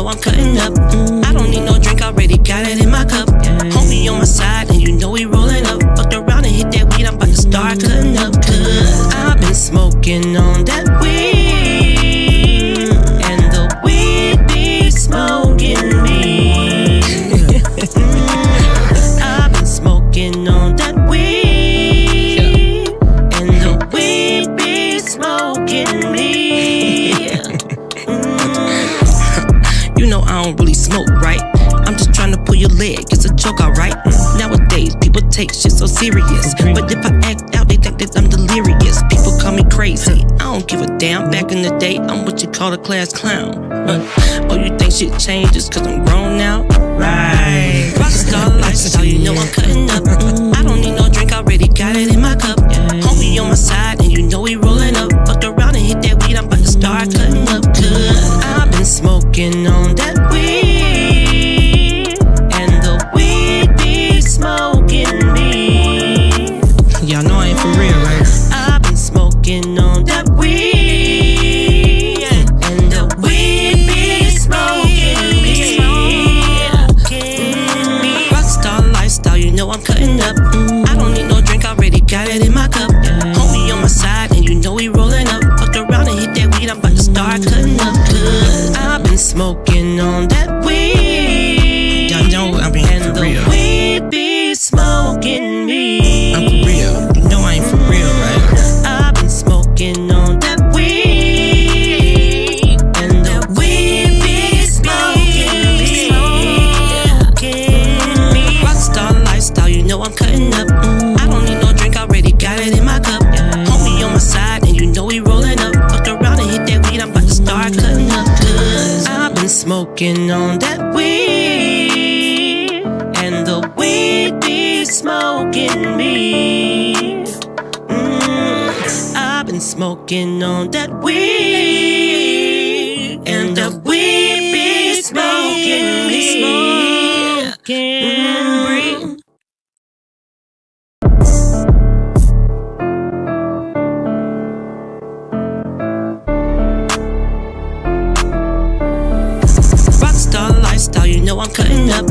know I'm cutting up. I don't need no drink, already got it in my cup. Homie on my side, and you know we rolling up. Fucked around and hit that weed, I'm about to start cutting up. Cause I've been smoking on that weed, and the weed be smoking me. I've been smoking on that weed, and the weed be smoking me. You know I don't really smoke, right? I'm just trying to pull your leg, it's a joke, alright? Nowadays, people take shit so serious, but if I act out, they think that I'm delirious. People call me crazy, I don't give a damn. Back in the day, I'm what you call a class clown. Oh, you think shit changes cause I'm grown now? Right. Rockstar lifestyle, you know I'm cutting up. I don't need no drink, already got it in my cup. Homie on my side, and you know we rolling up. Fucked around and hit that weed, I'm about to start cutting up. Cause I've been smoking on that weed, and the weed be smoking me. Y'all know I ain't for real, right? I've been smoking on that weed, and the weed be smoking me. Rockstar lifestyle, you know I'm cutting up. I don't need no drink, already got it in my cup. Homie on my side, and you know we rolling up. Fucked around and hit that weed, I'm about to start cutting up. Cause I've been smoking on that weed. Y'all know I'm being for real. And the weed be smoking me. I'm for real. You know I ain't for real, right? I've been smoking on that weed, and the weed be smoking me. Rockstar lifestyle, you know I'm cutting up. I don't need no drink, already got it in my cup. Homie on my side, and you know we rolling up. Fucked around and hit that weed, I'm about to start cutting up. Cause I've been smoking on that weed, and the weed be smoking me. I've been smoking on that weed, and the weed be smoking me. Rockstar lifestyle, you know I'm cutting up.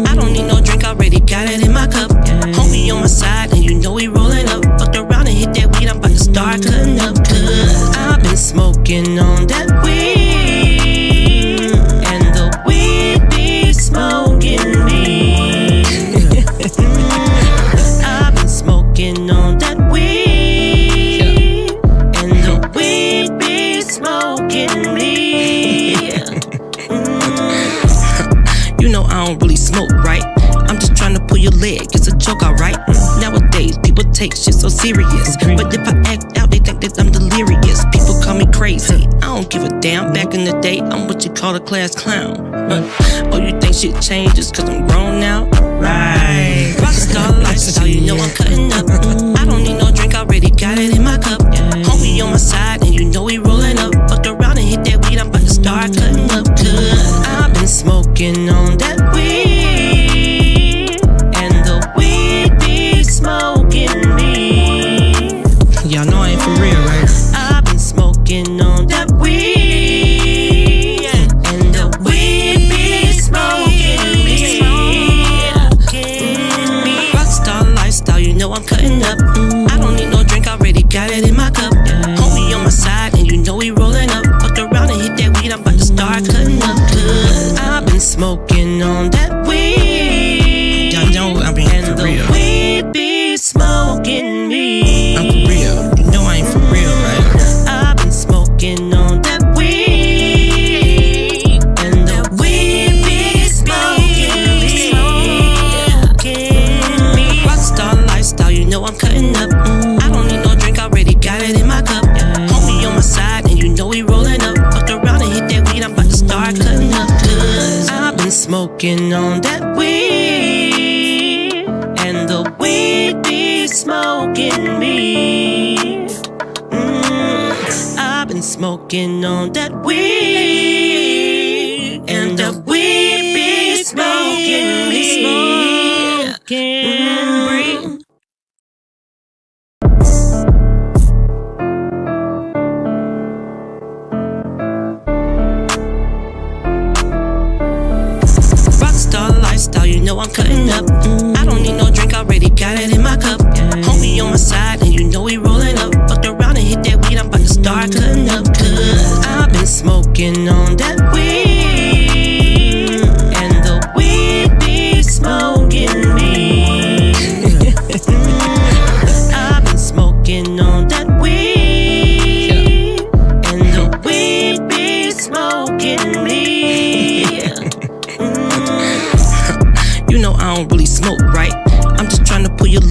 I don't need no drink, already got it in my cup. Homie on my side, and you know we rolling up. Fucked around and hit that weed, I'm about to start cutting up. Cause I've been smoking on that weed, and the weed be smoking me. I've been smoking on that weed, and the weed be smoking me. You know I don't really smoke, right? I'm just trying to pull your leg, it's a joke, alright? Nowadays, people take shit so serious, but if I act out, they think that I'm delirious. People call me crazy, I don't give a damn. Back in the day, I'm what you call a class clown. Oh, you think shit changes cause I'm grown now? Right. Rockstar lifestyle, you know I'm cutting up. I don't need no drink, already got it in my cup. Homie on my side, and you know we rolling up. Fucked around and hit that weed, I'm about to start cutting up. Cause I've been smoking on that weed, and the weed be smoking me. Y'all know I ain't for real, right? I've been smoking on that weed, and the weed be smoking me. Rockstar lifestyle, you know I'm cutting up. I don't need no drink, already got it in my cup. Homie on my side, and you know we rolling up. Fucked around and hit that weed, I'm about to start cutting up. Cause I've been smoking on that weed. Y'all know I'm being for real. And the weed be smoking me. I'm for real. You know I ain't for real, right? I've been smoking on that weed, and the weed be smoking me. Rockstar lifestyle, you know I'm cutting up. I don't need no drink, already got it in my cup. Homie on my side, and you know we rolling up. Fucked around and hit that weed, I'm about to start cutting up. Cause I've been smoking on that weed, and the weed be smoking me. I've been smoking on that weed, and the weed be smoking me.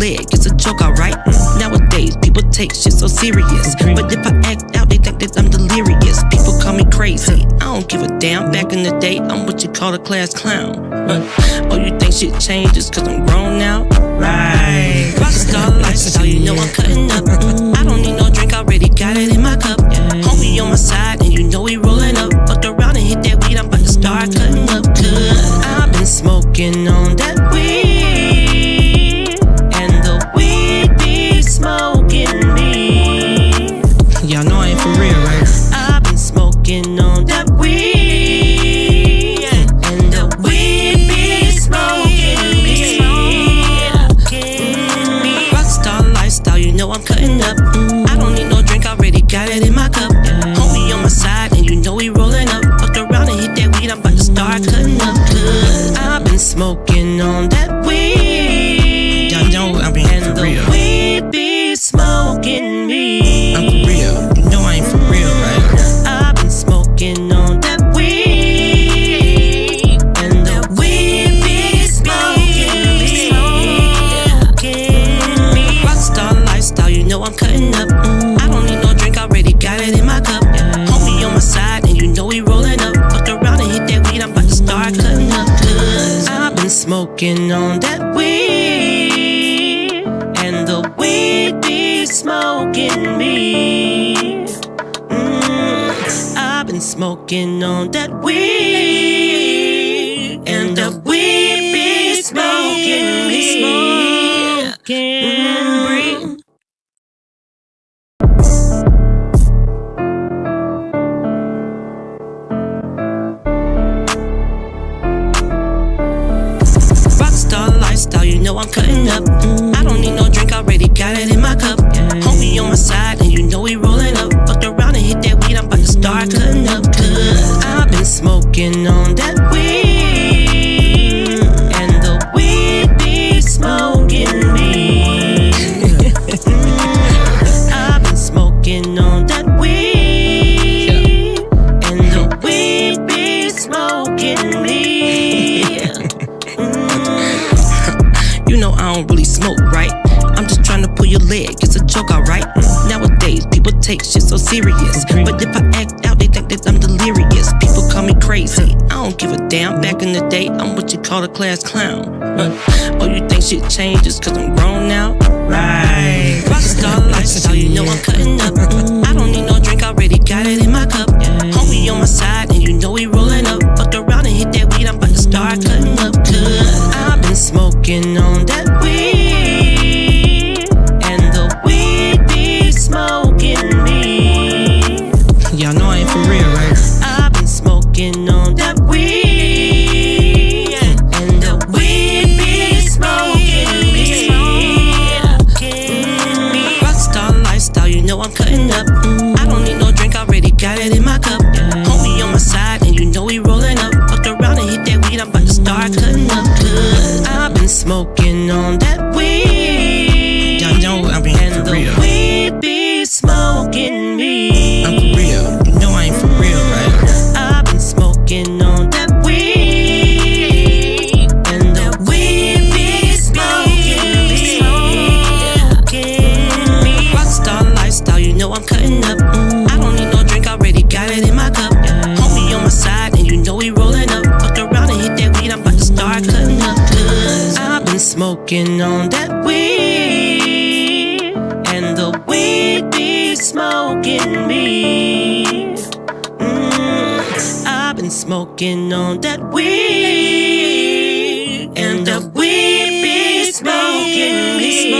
leg, it's a joke, alright? Nowadays, people take shit so serious. But if I act out, they think that I'm delirious. People call me crazy, I don't give a damn. Back in the day, I'm what you call a class clown. Oh, you think shit changes cause I'm grown now? Right. Rockstar lifestyle, you know I'm cutting up. I don't need no drink, already got it in my cup. Homie on my side, and you know we rolling up. Fuck around and hit that weed, I'm about to start cutting up. Cause I've been smoking on that weed, and the weed be smoking me. Y'all know I ain't for real, right? I've been smoking on that weed, and the weed be smoking me. Rockstar lifestyle, you know I'm cutting up. I don't need no drink, already got it in my cup. Homie on my side, and you know we rolling up. Fuck around and hit that weed, I'm about to start cutting up. Cause I've been smoking on that weed, y'all know I'm being and for real. And the weed be smoking me. I'm for real, you know I ain't for real, right? I've been smoking on that weed, and the weed be smoking me. Rockstar lifestyle, you know I'm cutting up. I don't need no drink, already got it in my cup. Homie on my side, and you know we rolling up. Fuck around and hit that weed, I'm about to start cutting up. Cause I've been smoking on that weed, and the weed be smoking me. I've been smoking on that weed, and the weed be smoking me. Rockstar lifestyle, you know I'm cutting up. I don't need no drink, already got it in my cup. Homie on my side, and you know we rolling up. Fuck around and hit that weed, I'm about to start cutting up. Cause I've been smoking on that weed, and the weed be smoking me. I've been smoking on that weed, and the weed be smoking me. You know I don't really smoke, right? I'm just trying to pull your leg, it's a joke, alright? Nowadays, people take shit so serious. But if I act out, they think that I'm delirious. People call me crazy, I don't give a damn. Back in the day, I'm what you call a class clown. Oh, you think shit changes cause I'm grown now? Right. Rockstar lifestyle, you know I'm cutting up. I don't need no drink, already got it in my cup. Homie on my side, and you know we rolling up. Fuck around and hit that weed, I'm about to start cutting up. Cause I've been smoking on that weed, and the weed be smoking me. Y'all know I ain't for real, right? I've been smoking on that weed, and the weed be smoking me. Rockstar lifestyle, you know I'm cutting up. I don't need no drink, already got it in my cup. Homie on my side, and you know we rolling up. Fuck around and hit that weed, I'm about to start cutting up. Cause I've been smoking on that weed, y'all know I'm being for real. And the weed be smoking me. I'm for real, you know I ain't for real, right? I've been smoking on that weed, and the weed be smoking me. Rockstar lifestyle, you know I'm cutting up. I don't need no drink, already got it in my cup. Homie on my side, and you know we rolling up. Fuck around and hit that weed, I'm about to start cutting up. Cause I've been smoking on that weed, and the weed be smoking me. I've been smoking on that weed, and the weed be smoking me.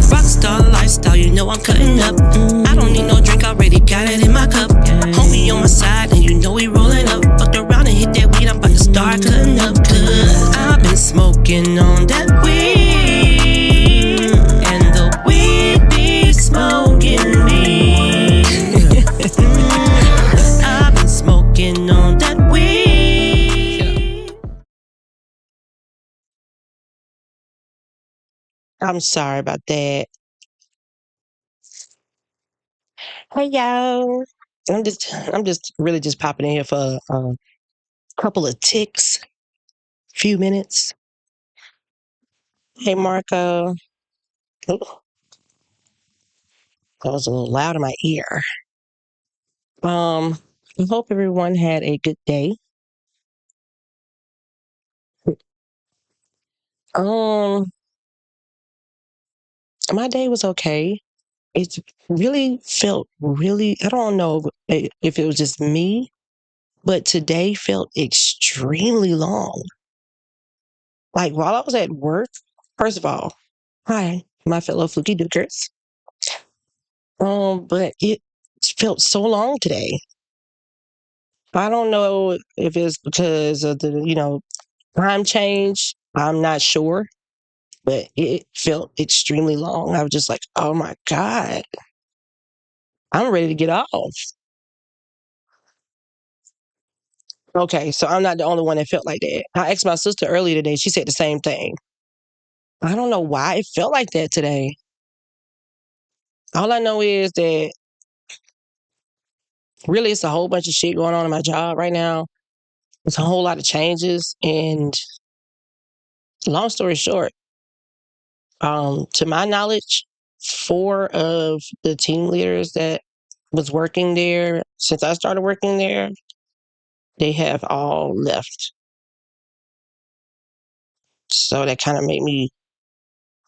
Rockstar lifestyle, you know I'm cutting up. I don't need no drink, already got it in my cup. Homie on my side, and you know we rolling up. Fuck around and hit that weed, I'm about to start cutting up. Cause I've been smoking on that weed, and the weed be smoking me. I've been smoking on that weed. I'm sorry about that. Hey y'all. I'm just really just popping in here for a couple of ticks, few minutes. Hey Marco. Ooh, that was a little loud in my ear. I hope everyone had a good day. Um, my day was okay. It really felt really, I don't know if it was just me, but today felt extremely long. Like while I was at work, first of all, hi, my fellow fluky dukers. But it felt so long today. I don't know if it's because of the, time change. I'm not sure, but it felt extremely long. I was just like, oh my God, I'm ready to get off. Okay, so I'm not the only one that felt like that. I asked my sister earlier today. She said the same thing. I don't know why it felt like that today. All I know is that really it's a whole bunch of shit going on in my job right now. It's a whole lot of changes. And long story short, to my knowledge, four of the team leaders that was working there since I started working there, they have all left. So that kind of made me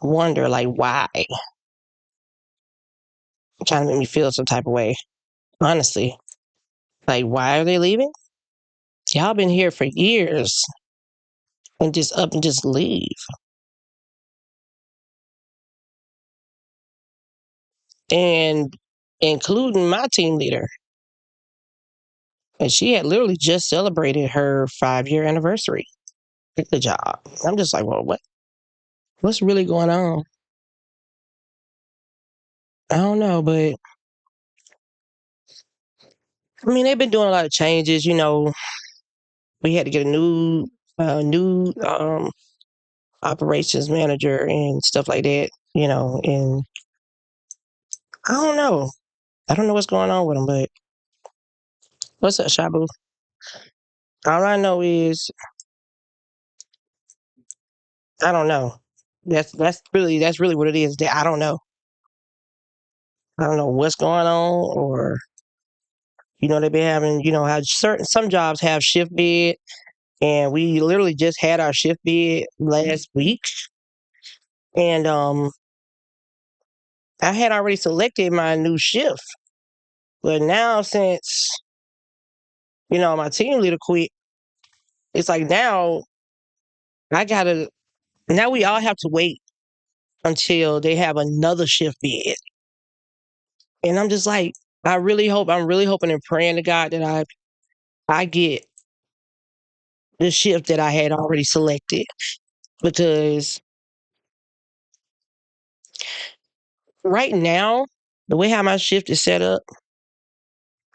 wonder, like, why? It kind of made me feel some type of way, honestly. Like, why are they leaving? Y'all been here for years and just up and just leave. And including my team leader. And she had literally just celebrated her 5-year anniversary at the job. I'm just like, well, what's really going on? I don't know, but I mean, they've been doing a lot of changes. We had to get a new operations manager and stuff like that. And I don't know. I don't know what's going on with them, but what's up, Shabu? All I know is I don't know. That's really what it is. That I don't know. I don't know what's going on, or they've been having how some jobs have shift bid, and we literally just had our shift bid last week, and I had already selected my new shift, but now since my team leader quit, it's like I gotta now we all have to wait until they have another shift bid, and I'm just like, I'm really hoping and praying to God that I get the shift that I had already selected, because right now the way how my shift is set up,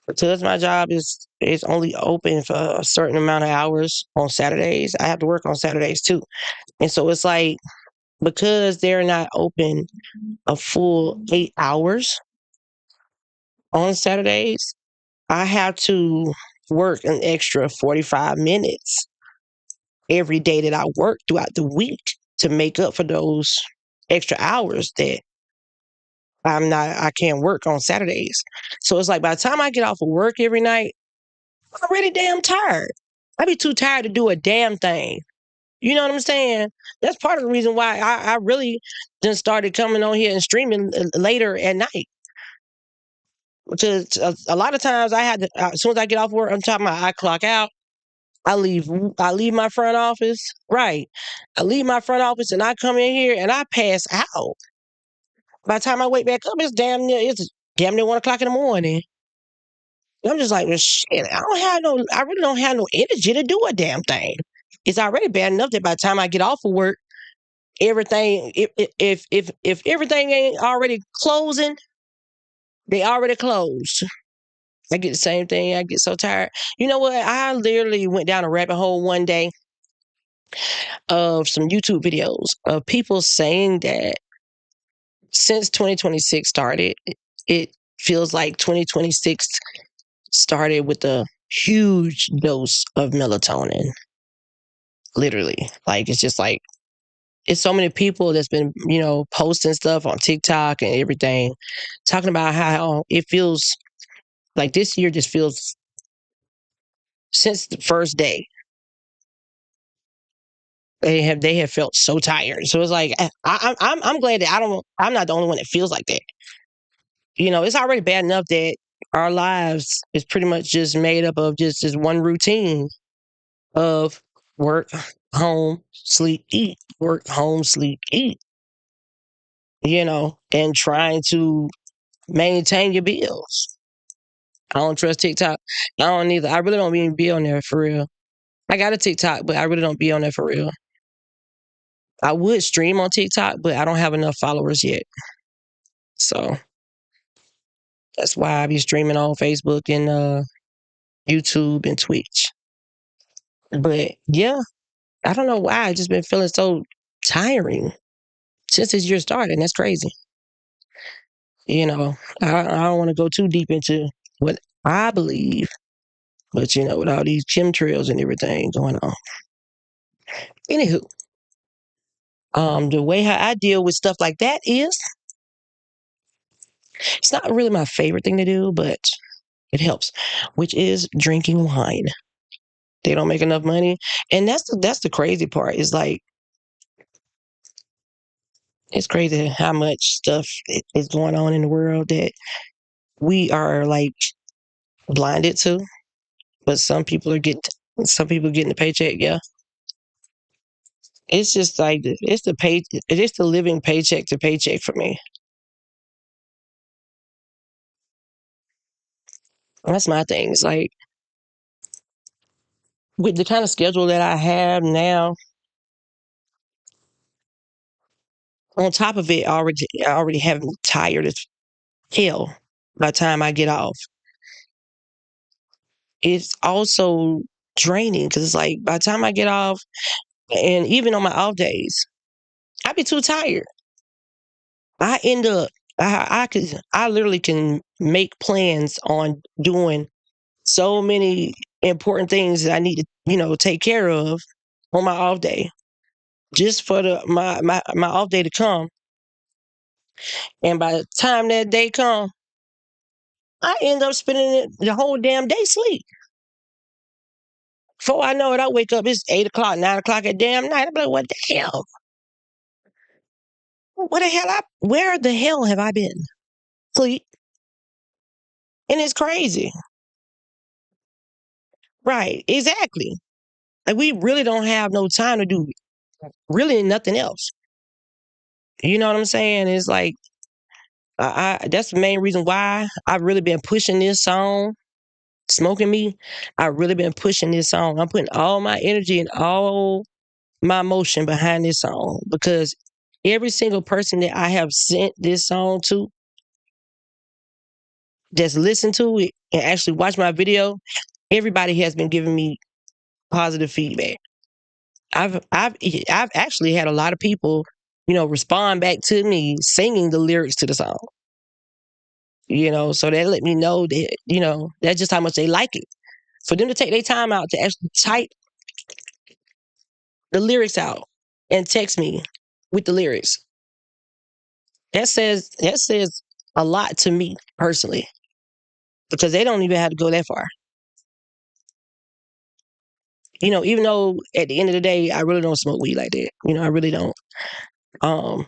because my job is only open for a certain amount of hours on Saturdays. I have to work on Saturdays too. And so it's like, because they're not open a full 8 hours on Saturdays, I have to work an extra 45 minutes every day that I work throughout the week to make up for those extra hours that I can't work on Saturdays. So it's like by the time I get off of work every night, I'm really damn tired. I be too tired to do a damn thing. You know what I'm saying? That's part of the reason why I really then started coming on here and streaming later at night. Because a lot of times I had to, as soon as I get off work, I'm talking about I clock out. I leave. I leave my front office. Right. I leave my front office and I come in here and I pass out. By the time I wake back up, it's damn near 1 o'clock in the morning. I'm just like, well, shit, I really don't have no energy to do a damn thing. It's already bad enough that by the time I get off of work, everything, if everything ain't already closing, they already closed. I get the same thing. I get so tired. You know what? I literally went down a rabbit hole one day of some YouTube videos of people saying that since 2026 started, it feels like 2026 started with a huge dose of melatonin. Literally. Like, it's just like, it's so many people that's been, posting stuff on TikTok and everything, talking about how it feels like this year just feels, since the first day, they have felt so tired. So it's like, I'm glad that I'm not the only one that feels like that. It's already bad enough that our lives is pretty much just made up of just this one routine of work, home, sleep, eat, work, home, sleep, eat, and trying to maintain your bills. I don't trust TikTok. I don't either. I really don't even be on there for real. I got a TikTok, but I really don't be on there for real. I would stream on TikTok, but I don't have enough followers yet. So that's why I be streaming on Facebook and YouTube and Twitch. But yeah, I don't know why. I just been feeling so tiring since this year started. And that's crazy. I don't want to go too deep into what I believe, but with all these chemtrails and everything going on. Anywho, the way how I deal with stuff like that is, it's not really my favorite thing to do, but it helps, which is drinking wine. They don't make enough money, and that's the crazy part. Is like, it's crazy how much stuff is going on in the world that we are like blinded to, but some people getting the paycheck. Yeah, it's just like it's the living paycheck to paycheck for me. That's my thing. It's like, with the kind of schedule that I have now, on top of it, I already have me tired as hell by the time I get off. It's also draining because it's like, by the time I get off, and even on my off days, I be too tired. I end up, I literally can make plans on doing so many important things that I need to, take care of on my off day, just for my off day to come. And by the time that day come, I end up spending the whole damn day sleep. Before I know it, I wake up, it's 8 o'clock, 9 o'clock at damn night. I'm like, what the hell? Where the hell have I been? Sleep. And it's crazy. Right, exactly. Like, we really don't have no time to do really nothing else. You know what I'm saying? It's like, that's the main reason why I've really been pushing this song, Smoking Me. I've really been pushing this song. I'm putting all my energy and all my emotion behind this song, because every single person that I have sent this song to, that's listened to it and actually watched my video, everybody has been giving me positive feedback. I've actually had a lot of people, respond back to me singing the lyrics to the song. So that let me know that, that's just how much they like it. For them to take their time out to actually type the lyrics out and text me with the lyrics, that says a lot to me personally, because they don't even have to go that far. Even though at the end of the day, I really don't smoke weed like that. I really don't. Um,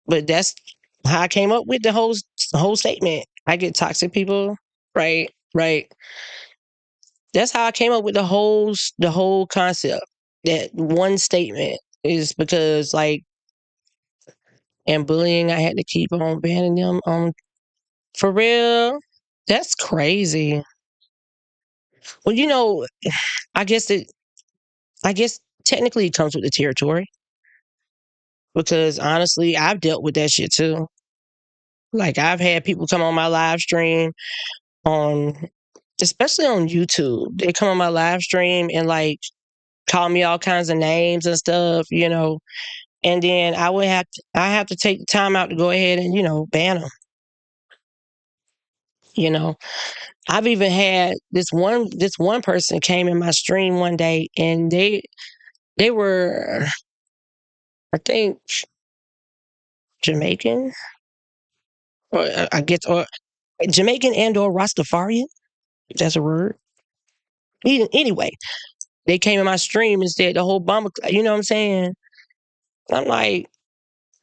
but that's how I came up with the whole statement. I get toxic people, right? Right. That's how I came up with the whole concept. That one statement is because, like, and bullying, I had to keep on banning them. For real, that's crazy. Well, I guess technically it comes with the territory, because honestly, I've dealt with that shit too. Like, I've had people come on my live stream on, especially on YouTube. They come on my live stream and like call me all kinds of names and stuff, and then I have to take the time out to go ahead and ban them. You know, I've even had this one person came in my stream one day, and they were, I think, Jamaican, or I guess, or Jamaican and or Rastafarian, if that's a word. Anyway, they came in my stream and said the whole bomber, you know what I'm saying? I'm like,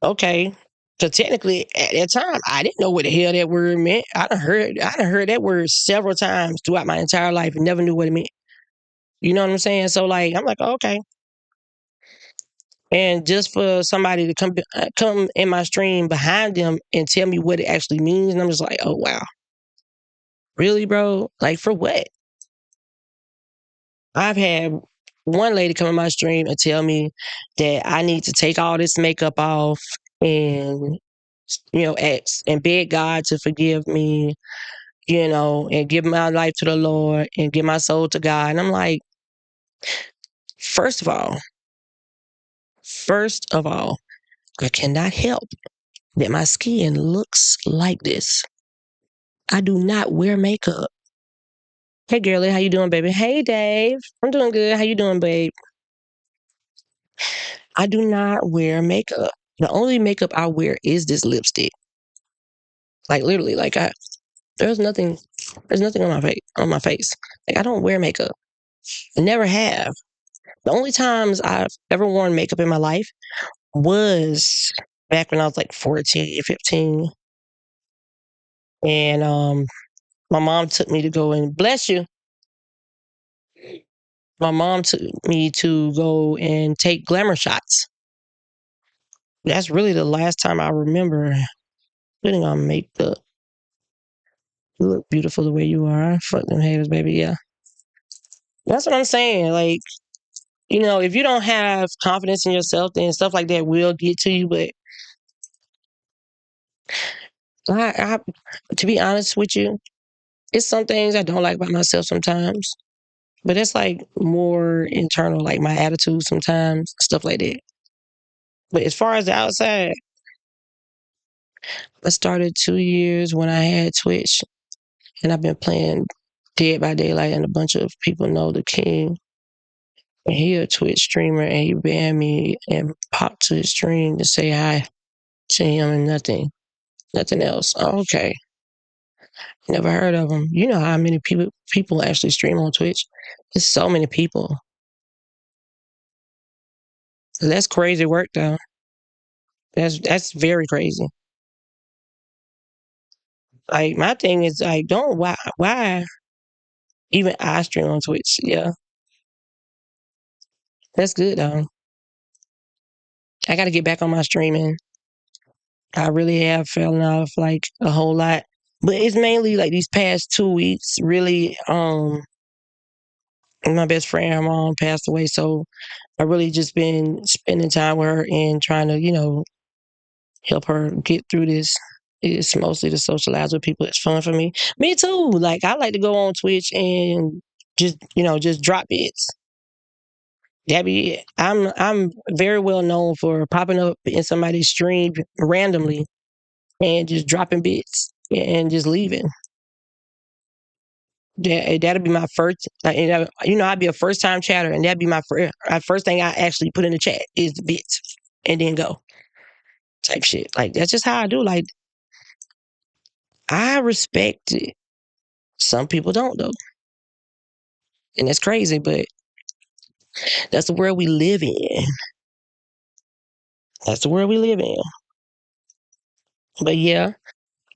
okay. So technically, at that time, I didn't know what the hell that word meant. I done heard that word several times throughout my entire life and never knew what it meant. You know what I'm saying? So like, I'm like, okay. And just for somebody to come in my stream behind them and tell me what it actually means, and I'm just like, oh wow, really, bro? Like for what? I've had one lady come in my stream and tell me that I need to take all this makeup off and ask and beg God to forgive me, and give my life to the Lord and give my soul to God. And I'm like, first of all, first of all, I cannot help that my skin looks like this. I do not wear makeup. Hey girlie, how you doing, baby? Hey Dave. I'm doing good. How you doing, babe? I do not wear makeup. The only makeup I wear is this lipstick. Like literally, like there's nothing on my face. Like I don't wear makeup. I never have. The only times I've ever worn makeup in my life was back when I was like 14, 15. And my mom took me to go and bless you. My mom took me to go and take glamour shots. That's really the last time I remember putting on makeup. You look beautiful the way you are. Fuck them haters, baby. Yeah. That's what I'm saying. Like, if you don't have confidence in yourself, then stuff like that will get to you. But to be honest with you, it's some things I don't like about myself sometimes. But it's like more internal, like my attitude sometimes, stuff like that. But as far as the outside, I started 2 years when I had Twitch, and I've been playing Dead by Daylight, and a bunch of people know the King. And he a Twitch streamer, and he banned me and popped to his stream to say hi to him and nothing else. Oh, okay, never heard of him. You know how many people actually stream on Twitch? There's so many people. That's crazy work, though. That's very crazy. Like my thing is like, don't why even I stream on Twitch? Yeah, that's good though. I got to get back on my streaming. I really have fallen off like a whole lot, but it's mainly like these past 2 weeks. Really, my best friend, her mom passed away, so I really just been spending time with her and trying to, help her get through this. It's mostly to socialize with people. It's fun for me. Me too. Like I like to go on Twitch and just drop bits. That be it. I'm very well known for popping up in somebody's stream randomly and just dropping bits and just leaving. That'll be my first. I'd be a first time chatter, and that'd be my first thing I actually put in the chat is the bits, and then go type shit. Like that's just how I do. Like I respect it. Some people don't though, and that's crazy. But that's the world we live in. That's the world we live in. But yeah,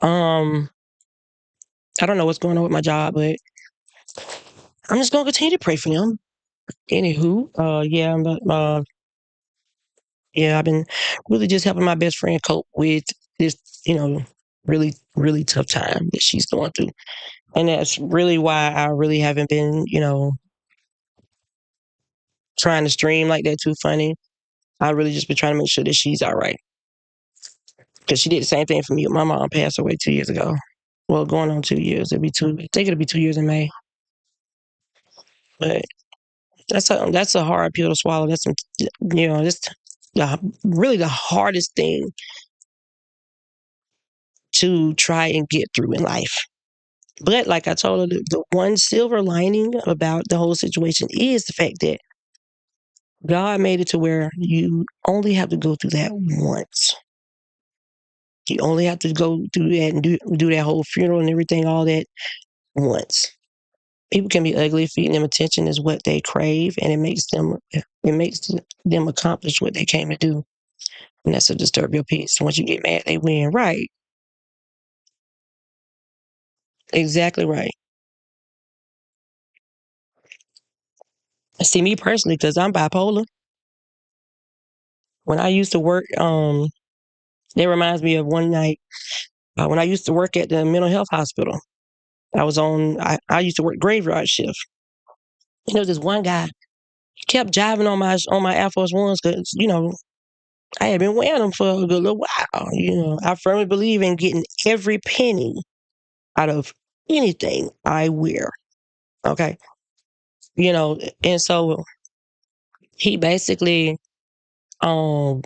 um, I don't know what's going on with my job, but I'm just gonna continue to pray for them. Anywho, yeah, I've been really just helping my best friend cope with this, really, really tough time that she's going through. And that's really why I really haven't been, trying to stream like that too funny. I really just been trying to make sure that she's all right. Because she did the same thing for me. My mom passed away 2 years ago. Well, going on 2 years. I think it'll be 2 years in May. But that's a hard pill to swallow. That's really the hardest thing to try and get through in life. But like I told her, the one silver lining about the whole situation is the fact that God made it to where you only have to go through that once. You only have to go through that and do that whole funeral and everything, all that once. People can be ugly. Feeding them attention is what they crave, and it makes them accomplish what they came to do, and that's to disturb your peace. Once you get mad, they win. Right? Exactly right. See, me personally, because I'm bipolar. When I used to work, it reminds me of one night when I used to work at the mental health hospital. I used to work graveyard shift. And there was this one guy. He kept jiving on my Air Force Ones because I had been wearing them for a good little while. I firmly believe in getting every penny out of anything I wear. Okay. And so he basically um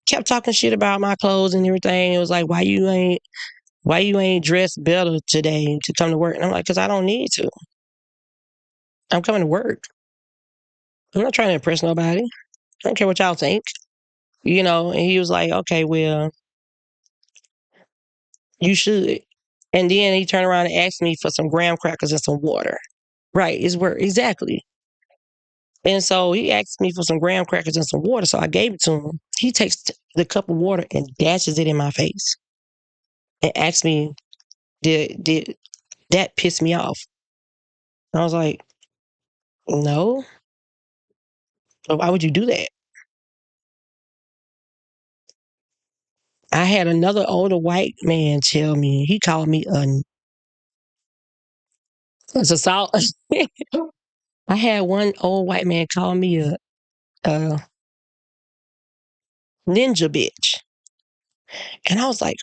kept talking shit about my clothes and everything. It was like, why you ain't dressed better today to come to work? And I'm like, because I don't need to. I'm coming to work. I'm not trying to impress nobody. I don't care what y'all think. And he was like, okay, well, you should. And then he turned around and asked me for some graham crackers and some water. Right, his word, exactly. And so he asked me for some graham crackers and some water, so I gave it to him. He takes the cup of water and dashes it in my face and asks me, did that piss me off? I was like, no. So why would you do that? I had another older white man tell me, he called me it's assault. I had one old white man call me a ninja bitch. And I was like,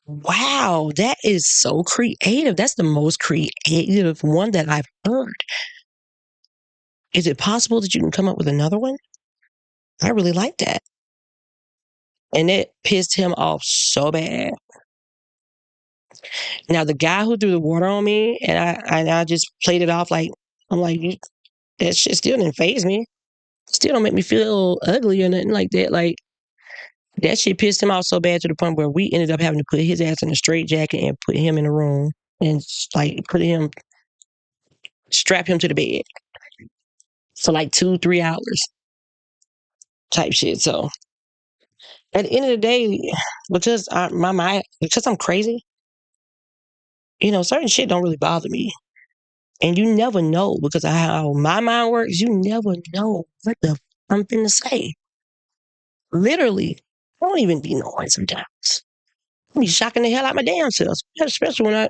wow, that is so creative. That's the most creative one that I've heard. Is it possible that you can come up with another one? I really like that. And it pissed him off so bad. Now, the guy who threw the water on me, and I just played it off like, I'm like, that shit still didn't faze me. Still don't make me feel ugly or nothing like that. Like, that shit pissed him off so bad to the point where we ended up having to put his ass in a straight jacket and put him in a room and like strap him to the bed for like 2-3 hours type shit. So at the end of the day, because I'm crazy, certain shit don't really bother me. And you never know because of how my mind works. You never know what the I'm finna say. Literally, I don't even be knowing sometimes. I be shocking the hell out my damn self, especially when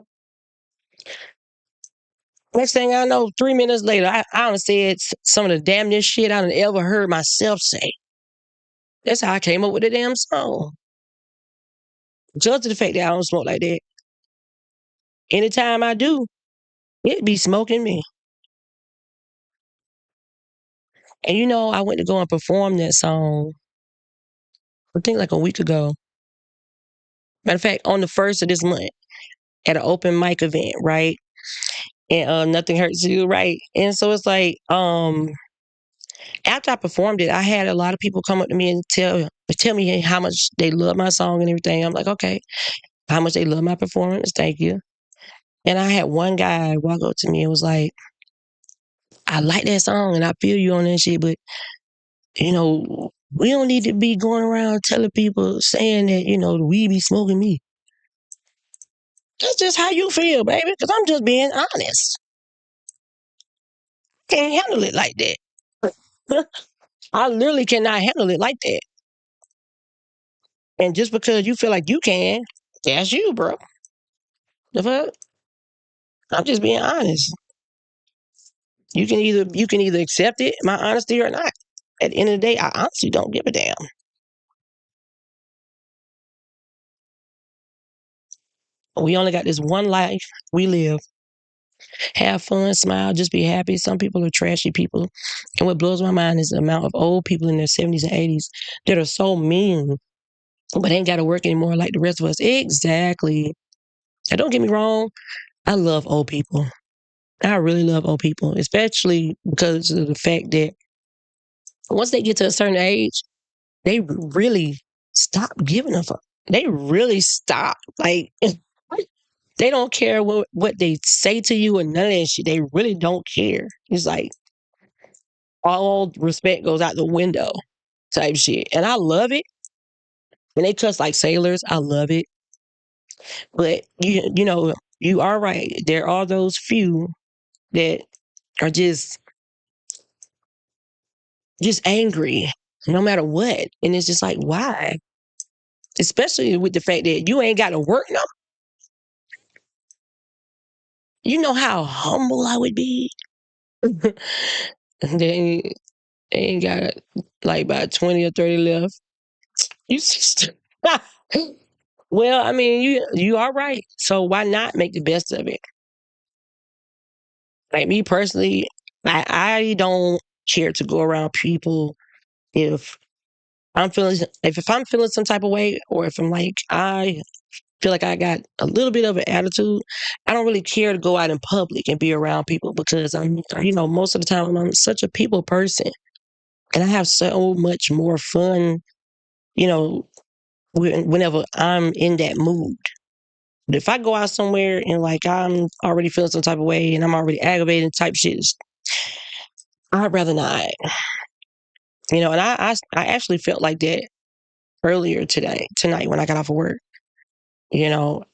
next thing I know, 3 minutes later, I done said some of the damnest shit I done ever heard myself say. That's how I came up with the damn song. Just to the fact that I don't smoke like that. Anytime I do, it be smoking me. And I went to go and perform that song, I think like a week ago. Matter of fact, on the 1st of this month at an open mic event, right? And Nothing Hurts You, right? And so it's like, after I performed it, I had a lot of people come up to me and tell me how much they love my song and everything. I'm like, okay, how much they love my performance, thank you. And I had one guy walk up to me and was like, I like that song and I feel you on that shit, but we don't need to be going around telling people saying that, the weed be smoking me. That's just how you feel, baby, because I'm just being honest. Can't handle it like that. I literally cannot handle it like that. And just because you feel like you can, that's you, bro. The fuck? I'm just being honest. You can either accept it, my honesty, or not. At the end of the day, I honestly don't give a damn. We only got this one life we live. Have fun, smile, just be happy. Some people are trashy people. And what blows my mind is the amount of old people in their 70s and 80s that are so mean, but ain't got to work anymore like the rest of us. Exactly. Now, don't get me wrong. I love old people. I really love old people, especially because of the fact that once they get to a certain age, they really stop giving a fuck. They really stop. Like they don't care what they say to you and none of that shit. They really don't care. It's like all respect goes out the window type shit. And I love it. When they cuss like sailors, I love it. But you know, you are right. There are those few that are just angry no matter what. And it's just like, why? Especially with the fact that you ain't got to work no. You know how humble I would be. they ain't got like about 20 or 30 left. You just well, I mean, you are right. So why not make the best of it? Like me personally, I don't care to go around people if if I'm feeling some type of way, or if I'm like I feel like I got a little bit of an attitude. I don't really care to go out in public and be around people because most of the time I'm such a people person, and I have so much more fun, you know, whenever I'm in that mood. But if I go out somewhere and like I'm already feeling some type of way and I'm already aggravated type shit, I'd rather not. And I actually felt like that earlier tonight when I got off of work. You know,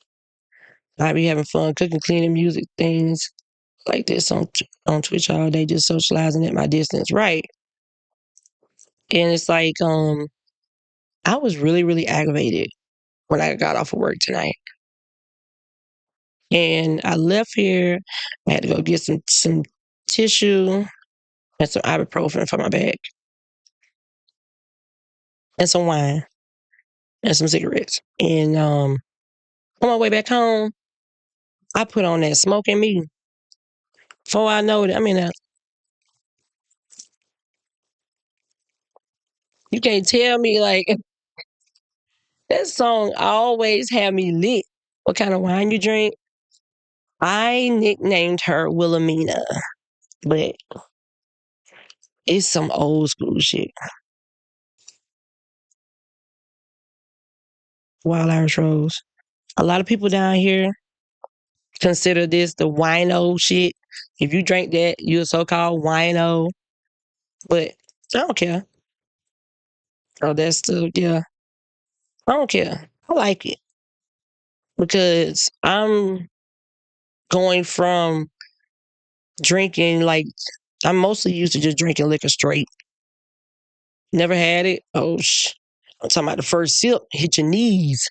I be having fun cooking, cleaning, music, things like this on Twitch all day, just socializing at my distance, right? And it's like, I was really, really aggravated when I got off of work tonight, and I left here. I had to go get some tissue and some ibuprofen for my back, and some wine and some cigarettes. And on my way back home, I put on that smoking me. Before I know it, I mean, you can't tell me like that song always have me lit. What kind of wine you drink? I nicknamed her Wilhelmina, but it's some old school shit. Wild Irish Rose. A lot of people down here consider this the wino shit. If you drink that, you're a so-called wino. But I don't care. Oh, that's yeah. I don't care. I like it because I'm going from drinking like I'm mostly used to just drinking liquor straight. Never had it. Oh, I'm talking about the first sip, hit your knees.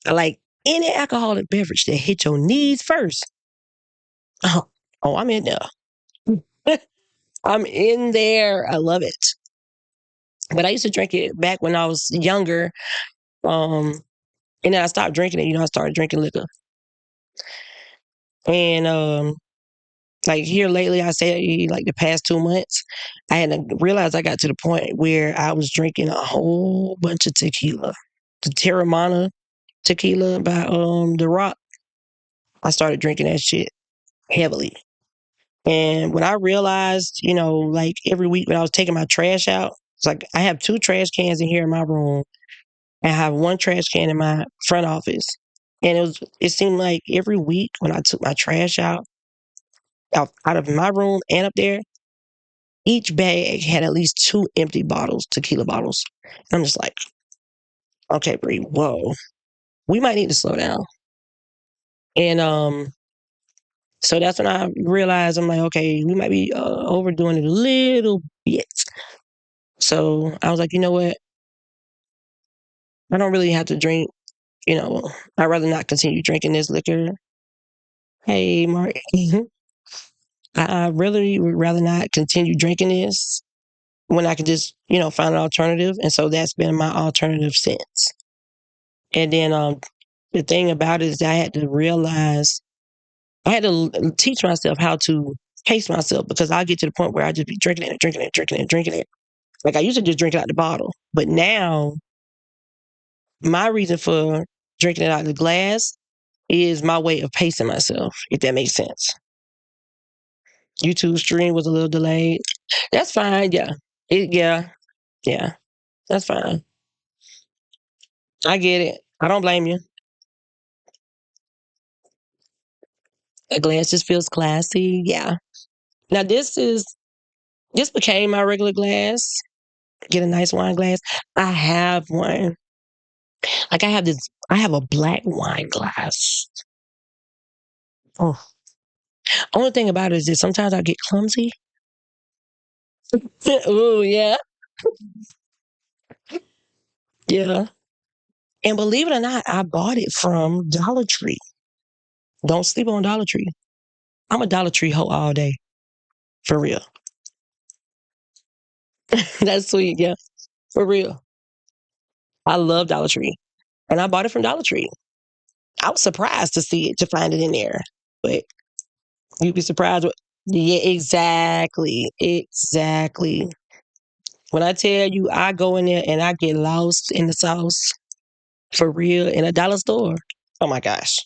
I like any alcoholic beverage that hit your knees first. Oh, I'm in there. I'm in there. I love it. But I used to drink it back when I was younger. And then I stopped drinking it. I started drinking liquor. And like here lately, I say like the past 2 months, I had to realize I got to the point where I was drinking a whole bunch of tequila. The Terramana tequila by The Rock. I started drinking that shit heavily. And when I realized, like every week when I was taking my trash out, it's like I have 2 trash cans in here in my room, and I have 1 trash can in my front office. And it seemed like every week when I took my trash out of my room and up there, each bag had at least 2 empty bottles, tequila bottles. And I'm just like, okay, Bree, whoa, we might need to slow down. And so that's when I realized I'm like, okay, we might be overdoing it a little bit. So I was like, you know what? I don't really have to drink. I'd rather not continue drinking this liquor. Hey, Mark. I really would rather not continue drinking this when I could just, find an alternative. And so that's been my alternative since. And then the thing about it is that I had to teach myself how to pace myself, because I get to the point where I just be drinking it and drinking it and drinking it and drinking it. Like I used to just drink it out the bottle. But now my reason for drinking it out of the glass is my way of pacing myself, if that makes sense. YouTube stream was a little delayed. That's fine. Yeah. Yeah. That's fine. I get it. I don't blame you. A glass just feels classy. Yeah. Now this became my regular glass. Get a nice wine glass. I have one. Like I have a black wine glass. Oh. Only thing about it is that sometimes I get clumsy. Oh yeah. Yeah. And believe it or not, I bought it from Dollar Tree. Don't sleep on Dollar Tree. I'm a Dollar Tree hoe all day. For real. That's sweet, yeah. For real. I love Dollar Tree. And I bought it from Dollar Tree. I was surprised to see it, to find it in there. But you'd be surprised what yeah, exactly. Exactly. When I tell you I go in there and I get lost in the sauce for real in a dollar store. Oh my gosh.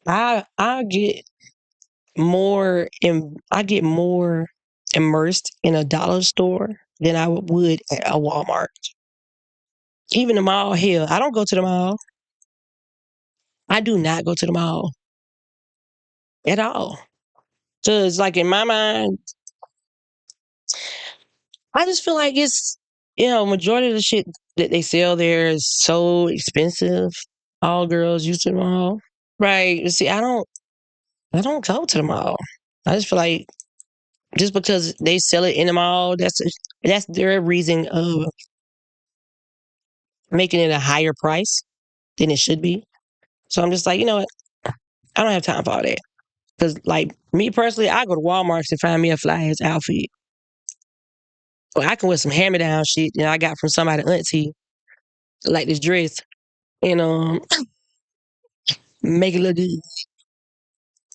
I get I get more immersed in a dollar store than I would at a Walmart. Even the mall, hell, I don't go to the mall. I do not go to the mall at all. Cause like in my mind, I just feel like majority of the shit that they sell there is so expensive. All girls use to the mall. Right. You see, I don't go to the mall. I just feel like just because they sell it in the mall, that's their reason of making it a higher price than it should be. So I'm just like, you know what? I don't have time for all that. Because, like, me personally, I go to Walmart to find me a fly ass outfit. Or I can wear some hand me down shit that I got from somebody auntie, like this dress, and make it look good.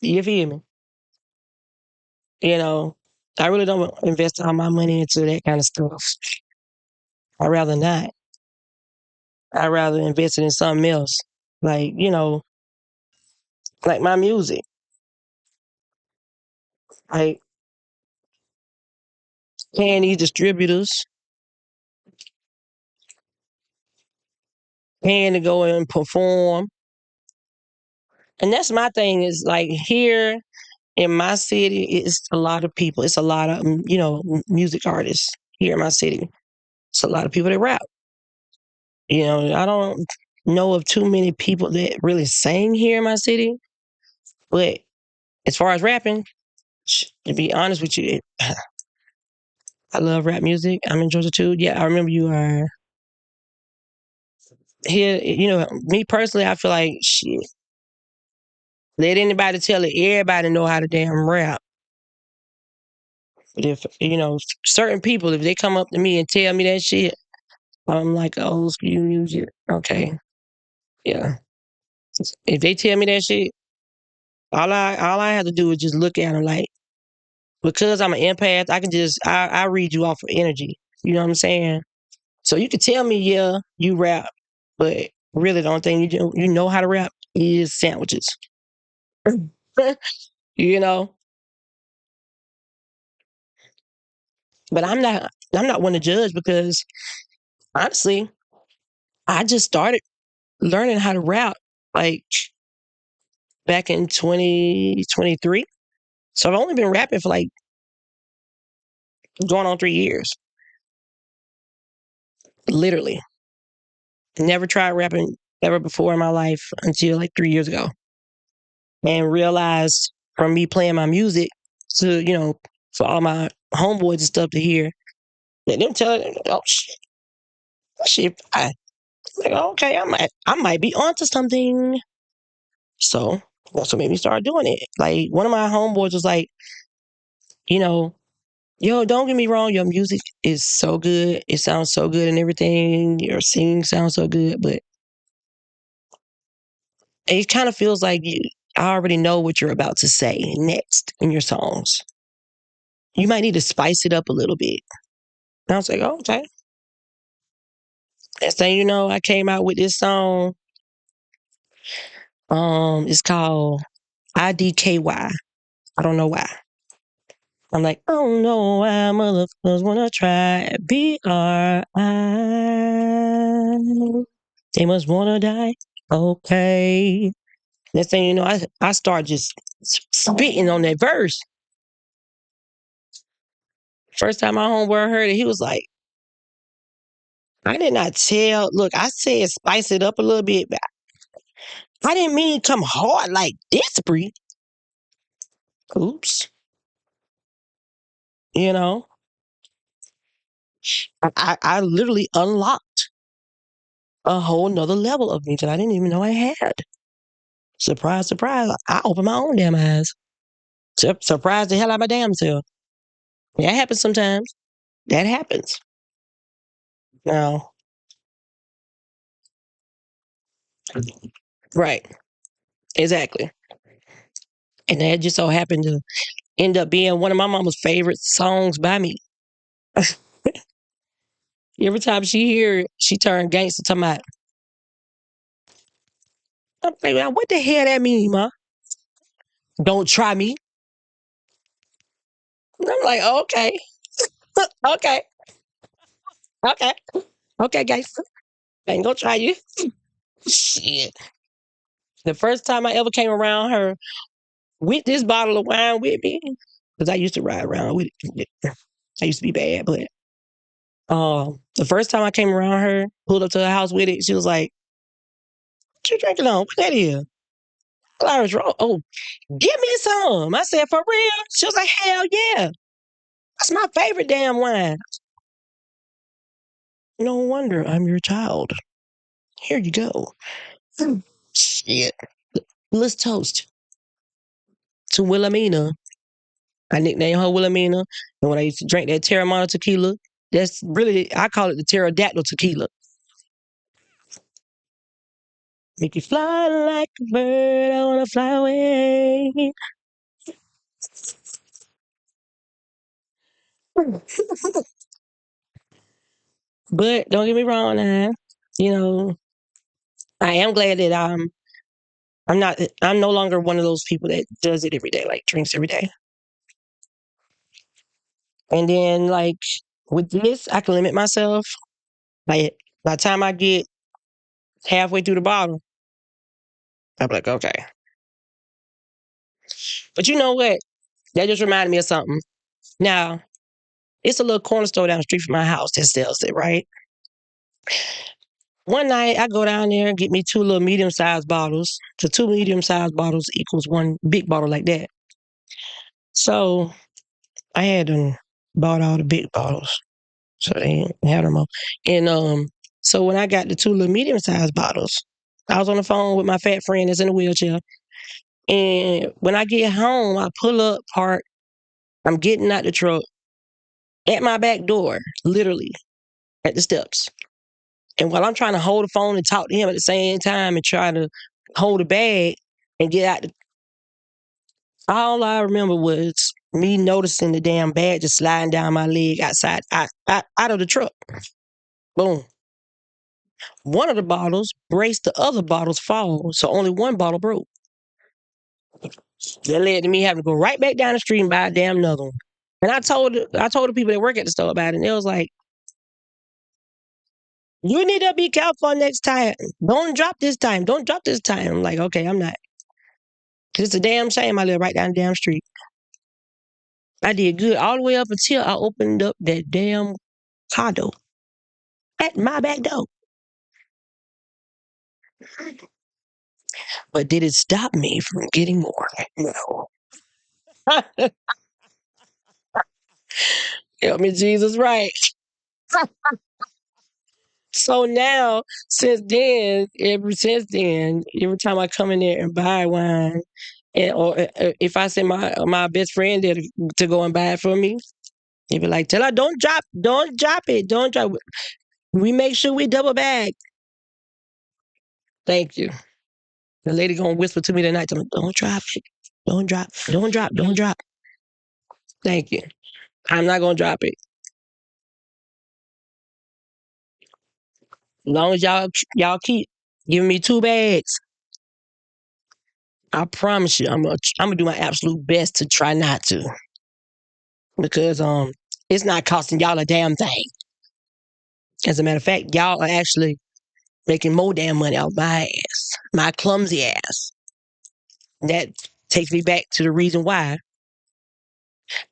You feel me? You know, I really don't invest all my money into that kind of stuff. I'd rather not. I'd rather invest it in something else. Like, like my music. Like paying these distributors, paying to go and perform. And that's my thing is like here in my city, it's a lot of people. It's a lot of, music artists here in my city. It's a lot of people that rap. I don't know of too many people that really sing here in my city. But as far as rapping, to be honest with you, I love rap music. I'm in Georgia too. Yeah, I remember you are here. Me personally, I feel like shit. Let anybody tell it. Everybody know how to damn rap. But if certain people, if they come up to me and tell me that shit, I'm like, oh, you music. Okay, yeah. If they tell me that shit, all I have to do is just look at them like because I'm an empath, I can just I read you off of energy. You know what I'm saying? So you can tell me, yeah, you rap, but really the only thing you know how to rap is sandwiches. you know, but I'm not one to judge because honestly, I just started learning how to rap like back in 2023. So I've only been rapping for like going on 3 years. Literally. Never tried rapping ever before in my life until like 3 years ago. And realized from me playing my music to, for all my homeboys and stuff to hear, that them telling, oh shit, like, okay, I might be onto something. So that's what made me start doing it. Like one of my homeboys was like, you know, yo, don't get me wrong, your music is so good. It sounds so good and everything. Your singing sounds so good, but it kind of feels like I already know what you're about to say next in your songs. You might need to spice it up a little bit. And I was like, oh, okay. Next thing you know, I came out with this song It's called IDKY. I don't know why. I'm like, I don't know why motherfuckers wanna try BRI. They must wanna die. Okay. Next thing you know, I start just spitting on that verse. First time my homeboy heard it, he was like, I did not tell. Look, I said spice it up a little bit, but I didn't mean come hard like this, Bree. Oops. You know, I literally unlocked a whole nother level of me that I didn't even know I had. Surprise, surprise. I opened my own damn eyes. Surprise the hell out of my damn self. That happens sometimes. That happens. Now, right. Exactly. And that just so happened to end up being one of my mama's favorite songs by me. Every time she hear it, she turn gangster to my. I'm like, "Now, what the hell that mean, ma? Don't try me." And I'm like, okay, okay, okay, okay, gangster. Ain't gonna try you. Shit. The first time I ever came around her with this bottle of wine with me, because I used to ride around with it. I used to be bad, but the first time I came around her, pulled up to her house with it, she was like, "What you drinking on? What that is?" I was wrong. Oh, give me some. I said, "For real?" She was like, "Hell yeah. That's my favorite damn wine." No wonder I'm your child. Here you go. Shit. Let's toast to Wilhelmina. I nicknamed her Wilhelmina. And when I used to drink that Terramana tequila, that's really, I call it the pterodactyl tequila. Make you fly like a bird, I wanna fly away. But don't get me wrong now. You know, I am glad that I'm no longer one of those people that does it every day, like drinks every day. And then like with this, I can limit myself. Like by the time I get halfway through the bottle, I'm like, okay. But you know what? That just reminded me of something. Now, it's a little corner store down the street from my house that sells it, right? One night I go down there and get me two little medium-sized bottles. So two medium-sized bottles equals one big bottle like that. So I had them bought all the big bottles. So they had them all. And so when I got the two little medium-sized bottles, I was on the phone with my fat friend that's in a wheelchair. And when I get home, I pull up, park, I'm getting out the truck at my back door, literally at the steps. And while I'm trying to hold the phone and talk to him at the same time and try to hold the bag and get out, all I remember was me noticing the damn bag just sliding down my leg outside, out of the truck. Boom. One of the bottles braced the other bottles fall, so only one bottle broke. That led to me having to go right back down the street and buy a damn another one. And I told the people that work at the store about it, and they was like, "You need to be careful next time. Don't drop this time. Don't drop this time." I'm like, okay, I'm not. Cause it's a damn shame I live right down the damn street. I did good all the way up until I opened up that damn condo at my back door. But did it stop me from getting more? No. Help me, Jesus, right. So now, since then, every time I come in there and buy wine, or if I send my best friend there to go and buy it for me, they be like, "Tell her don't drop it, don't drop it. We make sure we double bag." Thank you. The lady gonna whisper to me tonight, tell me, "Don't drop it, don't drop." Thank you. I'm not gonna drop it. As long as y'all keep giving me two bags, I promise you, I'm gonna do my absolute best to try not to, because it's not costing y'all a damn thing. As a matter of fact, y'all are actually making more damn money off my ass, my clumsy ass. That takes me back to the reason why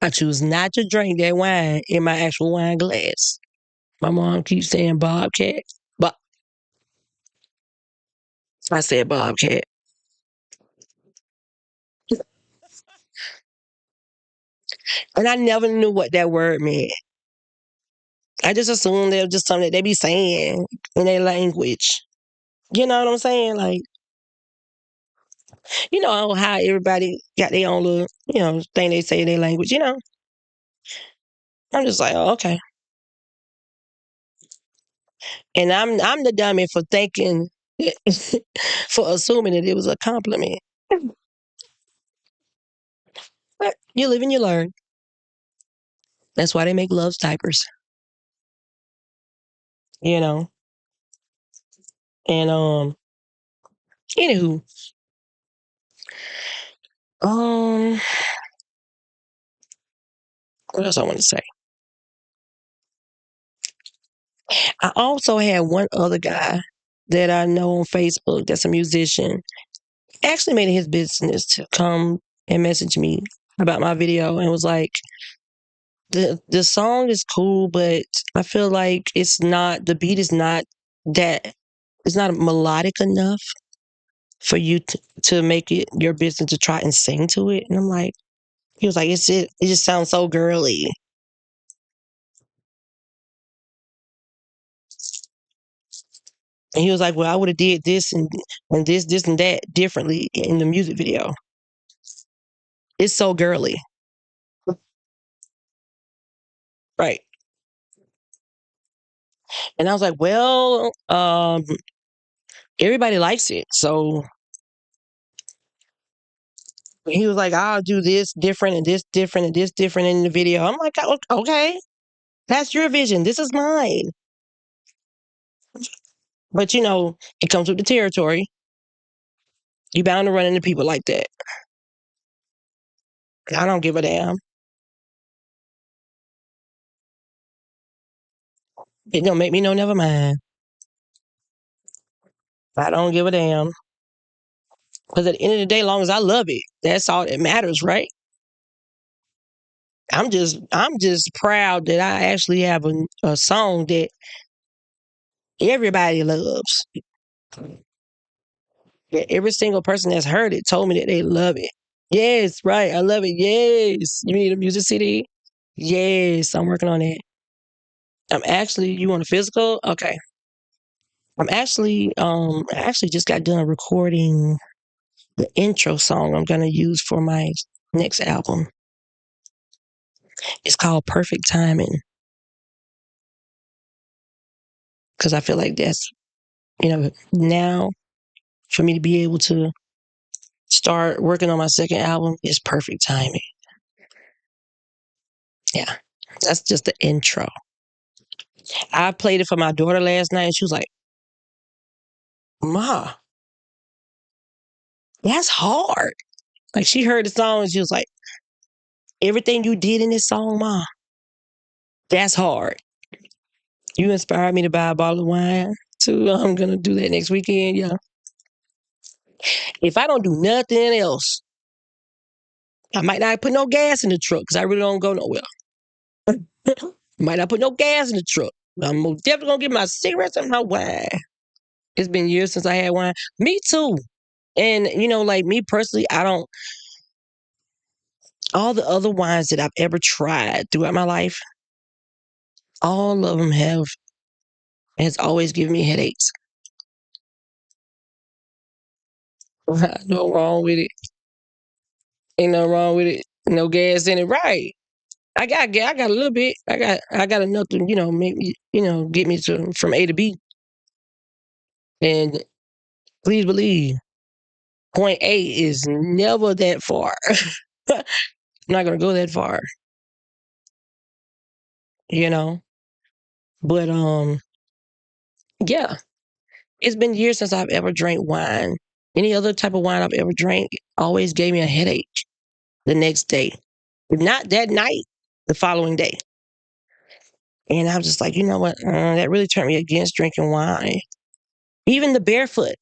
I choose not to drink that wine in my actual wine glass. My mom keeps saying Bobcat, but I said Bobcat. And I never knew what that word meant. I just assumed it was just something that they be saying in their language. You know what I'm saying? Like, you know how everybody got their own little, thing they say in their language. I'm just like, oh, okay. And I'm the dummy for thinking, for assuming that it was a compliment. But you live and you learn. That's why they make love diapers. You know. And anywho, um, what else I want to say? I also had one other guy that I know on Facebook that's a musician. Actually made it his business to come and message me about my video and was like, the song is cool, but I feel like the beat is not that, it's not melodic enough for you to make it your business to try and sing to it. And I'm like, he was like, it just sounds so girly. And he was like, well, I would have did this and this and that differently in the music video. It's so girly. Right. And I was like, well, everybody likes it. So he was like, I'll do this different and this different and this different in the video. I'm like, okay, that's your vision. This is mine. But it comes with the territory. You bound to run into people like that. I don't give a damn. It don't make me no never mind. I don't give a damn. Because at the end of the day, long as I love it, that's all that matters, right? I'm just proud that I actually have a song that everybody loves. That every single person that's heard it told me that they love it. Yes, right. I love it. Yes. You need a music CD? Yes, I'm working on it. You want a physical? Okay. I actually just got done recording the intro song I'm gonna use for my next album. It's called Perfect Timing. Because I feel like that's, now for me to be able to start working on my second album is perfect timing. Yeah. That's just the intro. I played it for my daughter last night and she was like, Ma, that's hard. Like she heard the song and she was like, everything you did in this song, Ma, that's hard. You inspired me to buy a bottle of wine too. I'm gonna do that next weekend, yeah. If I don't do nothing else, I might not put no gas in the truck because I really don't go nowhere. Might not put no gas in the truck. I'm definitely gonna get my cigarettes and my wine. It's been years since I had wine. Me too. And like me personally, I don't. All the other wines that I've ever tried throughout my life, all of them has always given me headaches. No wrong with it. Ain't no wrong with it. No gas in it, right? I got a little bit. I got enough to make me get me from A to B. And please believe, point A is never that far. I'm not gonna go that far, you know. But yeah, it's been years since I've ever drank wine Any other type of wine I've ever drank always gave me a headache the next day. If not that night, the following day. And I was just like, you know what? That really turned me against drinking wine. Even the barefoot.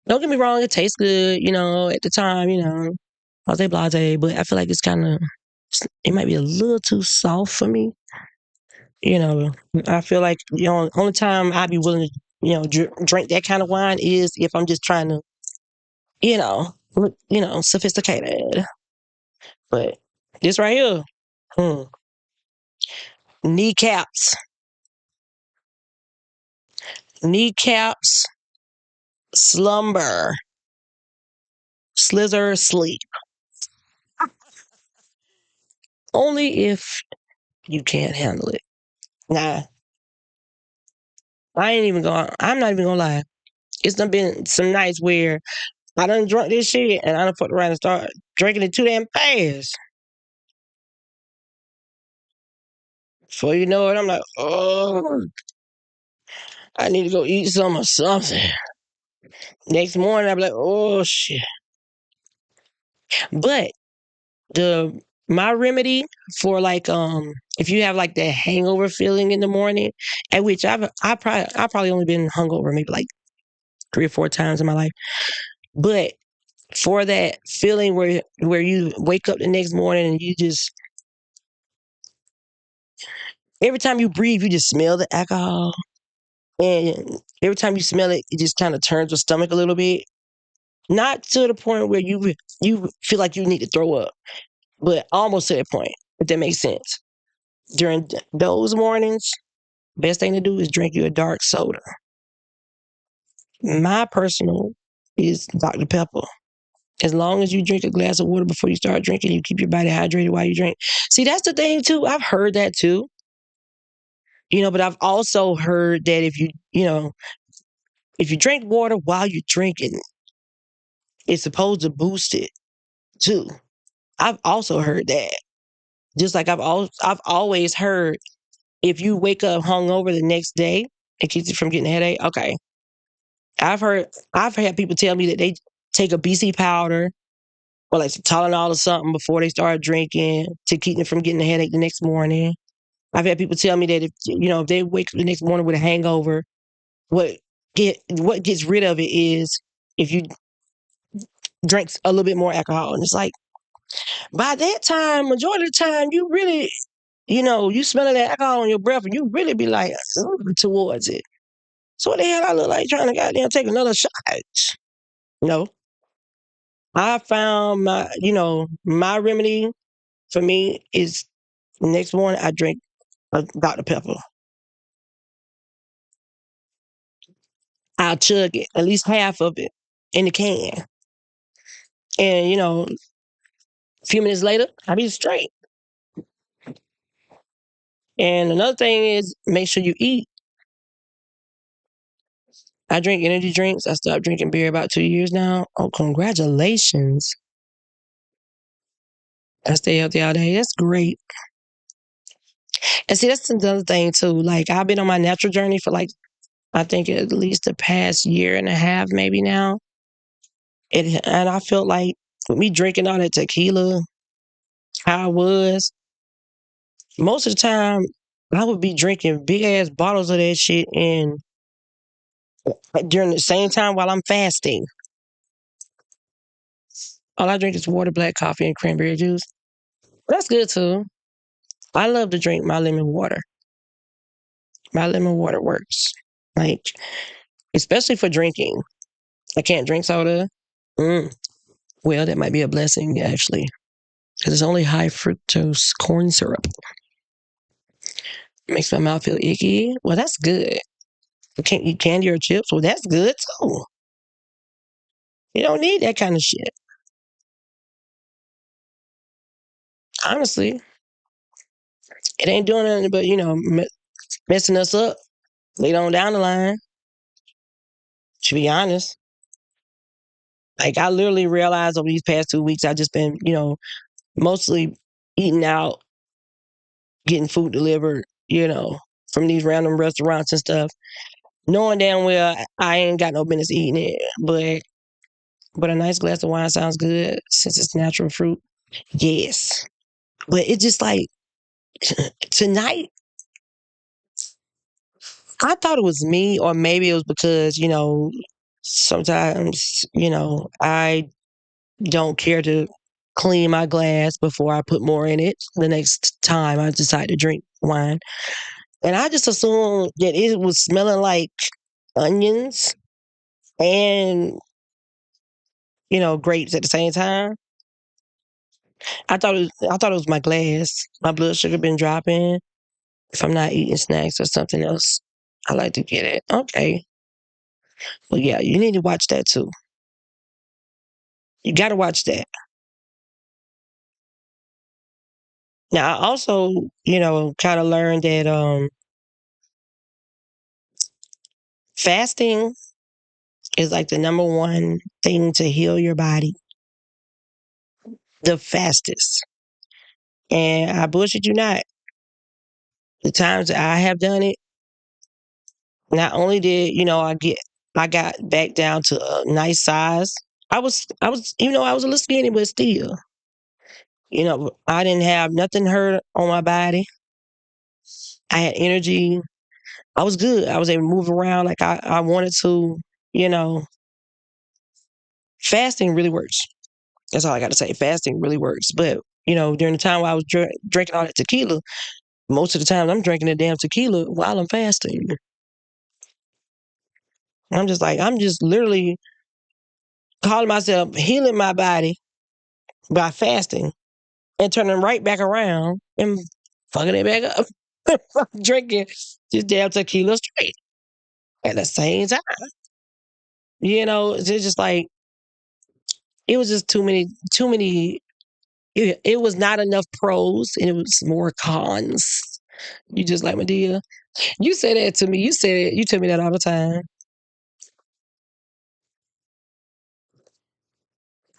Don't get me wrong, it tastes good, at the time, blase blase, but I feel like it might be a little too soft for me. I feel like, only time I'd be willing to, drink that kind of wine is if I'm just trying to, look, sophisticated. But this right here, hmm, kneecaps, kneecaps, slumber, slither, sleep. Only if you can't handle it. Nah, I'm not even gonna lie. It's done been some nights where I done drunk this shit and I done fucked around and start drinking it too damn fast. Before you know it, I'm like, oh, I need to go eat some or something. Next morning, I'll be like, oh shit. But the my remedy for like if you have like that hangover feeling in the morning, at which I probably only been hungover maybe like 3 or 4 times in my life, but for that feeling where you wake up the next morning and you just every time you breathe you just smell the alcohol, and every time you smell it it just kind of turns your stomach a little bit, not to the point where you feel like you need to throw up, but almost to that point, if that makes sense. During those mornings, best thing to do is drink you a dark soda. My personal is Dr. Pepper. As long as you drink a glass of water before you start drinking, you keep your body hydrated while you drink. See, that's the thing too. I've heard that too. But I've also heard that if you drink water while you're drinking, it's supposed to boost it too. I've also heard that. Just like I've always heard if you wake up hungover the next day, it keeps you from getting a headache. Okay. I've had people tell me that they take a BC powder or like some Tylenol or something before they start drinking to keep them from getting a headache the next morning. I've had people tell me that if they wake up the next morning with a hangover, what gets rid of it is if you drink a little bit more alcohol. And it's like by that time, majority of the time, you really, you smelling that alcohol on your breath, and you really be like towards it. So what the hell I look like trying to goddamn take another shot? No. I found my remedy for me is next morning I drink a Dr. Pepper. I'll chug it, at least half of it in the can. And, a few minutes later, I'll be straight. And another thing is make sure you eat. I drink energy drinks. I stopped drinking beer about 2 years now. Oh, congratulations. I stay healthy all day. That's great. And see, that's another thing too. Like I've been on my natural journey for like, I think at least the past year and a half, maybe now. And I felt like with me drinking all that tequila, how I was, most of the time I would be drinking big ass bottles of that shit and during the same time while I'm fasting. All I drink is water, black coffee, and cranberry juice. That's good too. I love to drink my lemon water. My lemon water works. Like, especially for drinking. I can't drink soda. Well, that might be a blessing, actually. Because it's only high fructose corn syrup. Makes my mouth feel icky. Well, that's good. You can't eat candy or chips. Well, that's good too. You don't need that kind of shit. Honestly, it ain't doing nothing but, messing us up later on down the line. To be honest. Like, I literally realized over these past 2 weeks, I've just been, mostly eating out, getting food delivered, from these random restaurants and stuff, knowing damn well I ain't got no business eating it. But but a nice glass of wine sounds good since it's natural fruit. Yes. But it's just like tonight, I thought it was me, or maybe it was because, sometimes, I don't care to clean my glass before I put more in it the next time I decide to drink wine. And I just assumed that it was smelling like onions and, grapes at the same time. I thought it was my glass. My blood sugar been dropping. If I'm not eating snacks or something else, I like to get it. Okay. Well, yeah, you need to watch that too. You got to watch that. Now, I also, kind of learned that fasting is like the number one thing to heal your body, the fastest. And I bullshit you not. The times that I have done it, not only did, I got back down to a nice size. Even though I was a little skinny, but still, I didn't have nothing hurt on my body. I had energy. I was good. I was able to move around like I wanted to. You know, fasting really works. That's all I got to say. Fasting really works. But, during the time while I was drinking all that tequila, most of the time I'm drinking the damn tequila while I'm fasting. I'm just literally calling myself healing my body by fasting and turning right back around and fucking it back up. Drinking this damn tequila straight at the same time. It's just like, it was just too many. It was not enough pros and it was more cons. You just like, Medea. You say that to me. You tell me that all the time.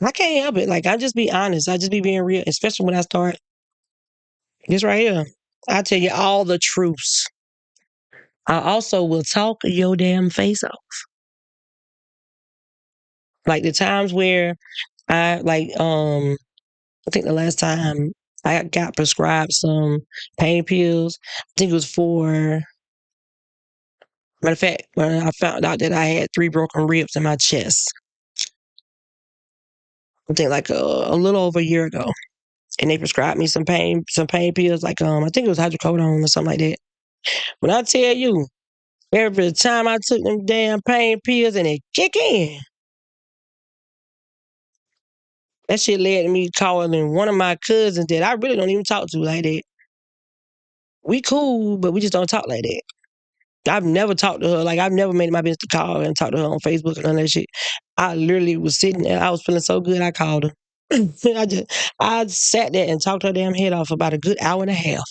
I can't help it. Like, I just be honest. I just be being real, especially when I start this right here. I tell you all the truths. I also will talk your damn face off. Like the times where I think the last time I got prescribed some pain pills, I think it was for, matter of fact, when I found out that I had 3 broken ribs in my chest, I think like a little over a year ago. And they prescribed me some pain pills, like I think it was hydrocodone or something like that. When I tell you, every time I took them damn pain pills and it kick in, that shit led to me calling one of my cousins that I really don't even talk to like that. We cool, but we just don't talk like that. I've never talked to her. Like, I've never made it my business to call her and talk to her on Facebook and none of that shit. I literally was sitting there. I was feeling so good. I called her. I sat there and talked her damn head off about a good hour and a half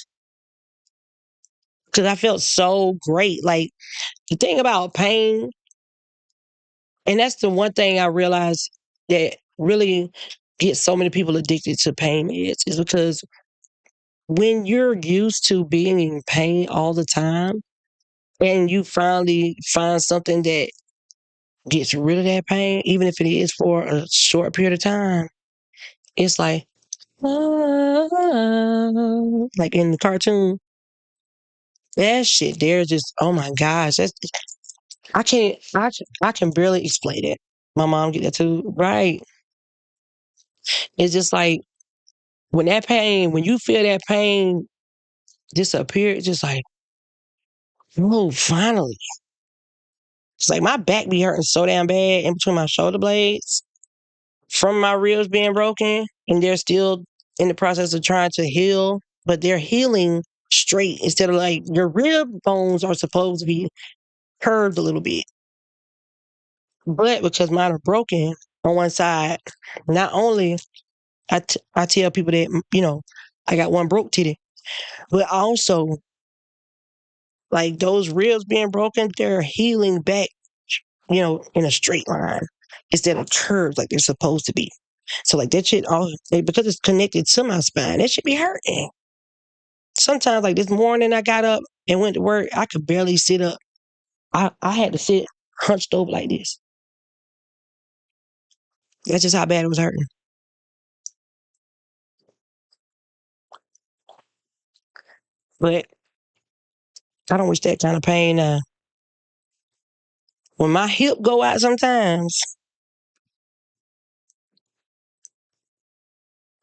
because I felt so great. Like, the thing about pain, and that's the one thing I realized that really gets so many people addicted to pain meds, is because when you're used to being in pain all the time and you finally find something that gets rid of that pain, even if it is for a short period of time, it's like, like in the cartoon, that shit there is just, oh my gosh, I can barely explain it. My mom get that too, right? It's just like when you feel that pain disappear, it's just like, oh, finally. It's like my back be hurting so damn bad in between my shoulder blades from my ribs being broken, and they're still in the process of trying to heal, but they're healing straight instead of like your rib bones are supposed to be curved a little bit. But because mine are broken on one side, not only I tell people that, I got one broke titty, but also like those ribs being broken, they're healing back, in a straight line instead of curves like they're supposed to be. So like that shit, all because it's connected to my spine, that should be hurting. Sometimes, like this morning, I got up and went to work. I could barely sit up. I had to sit hunched over like this. That's just how bad it was hurting. But I don't wish that kind of pain. When my hip go out sometimes,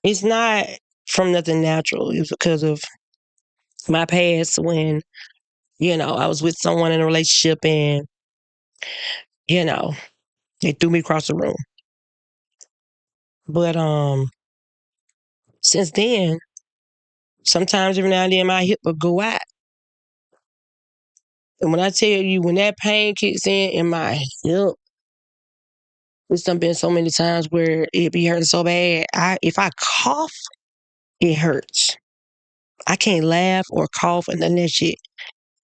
it's not from nothing natural. It's because of my past when, I was with someone in a relationship and, you know, they threw me across the room. But since then, sometimes every now and then my hip will go out. And when I tell you, when that pain kicks in my hip, it's done been so many times where it be hurting so bad. If I cough, it hurts. I can't laugh or cough and none of that shit.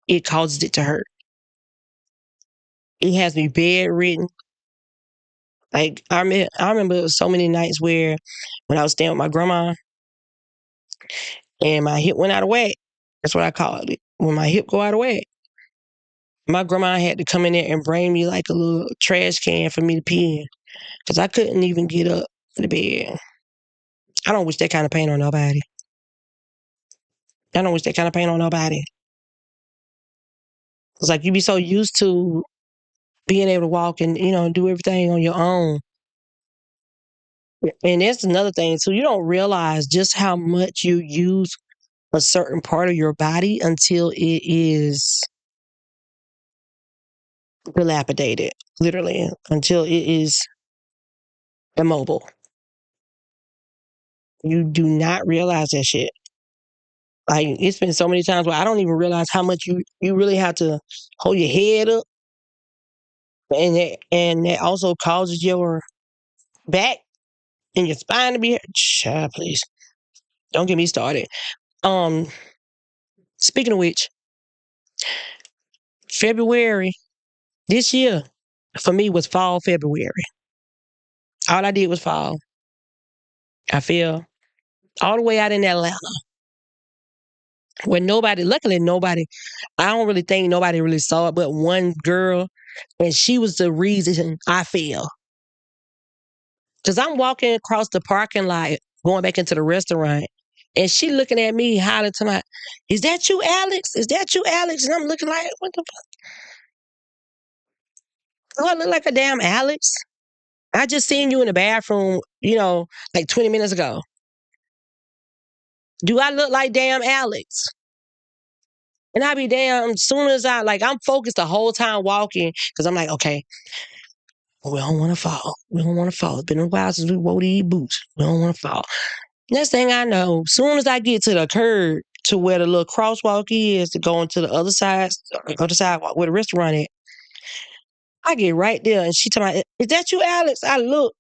It causes it to hurt. It has me bedridden. Like I remember so many nights where when I was staying with my grandma and my hip went out of whack. That's what I call it. When my hip go out of whack. My grandma had to come in there and bring me like a little trash can for me to pee in. Because I couldn't even get up to the bed. I don't wish that kind of pain on nobody. I don't wish that kind of pain on nobody. It's like you be so used to being able to walk and, do everything on your own. And that's another thing. So you don't realize just how much you use a certain part of your body until it is dilapidated, literally, until it is immobile. You do not realize that shit. Like it's been so many times where I don't even realize how much you really have to hold your head up, and that also causes your back and your spine to be. Child, please don't get me started. Um, Speaking of which, February this year for me was fall February. All I did was fall. I fell all the way out in Atlanta where luckily nobody, I don't really think nobody really saw it but one girl, and she was the reason I fell. Because I'm walking across the parking lot, going back into the restaurant, and she looking at me, hollering to my, is that you, Alex? Is that you, Alex? And I'm looking like, what the fuck? Do I look like a damn Alex? I just seen you in the bathroom, like 20 minutes ago. Do I look like damn Alex? And I be damn, as soon as I'm focused the whole time walking, because I'm like, okay, we don't want to fall. We don't want to fall. It's been a while since we wore these boots. We don't want to fall. Next thing I know, soon as I get to the curb to where the little crosswalk is to go into the other sidewalk where the restaurant is, I get right there and she tell me, is that you, Alex? I look.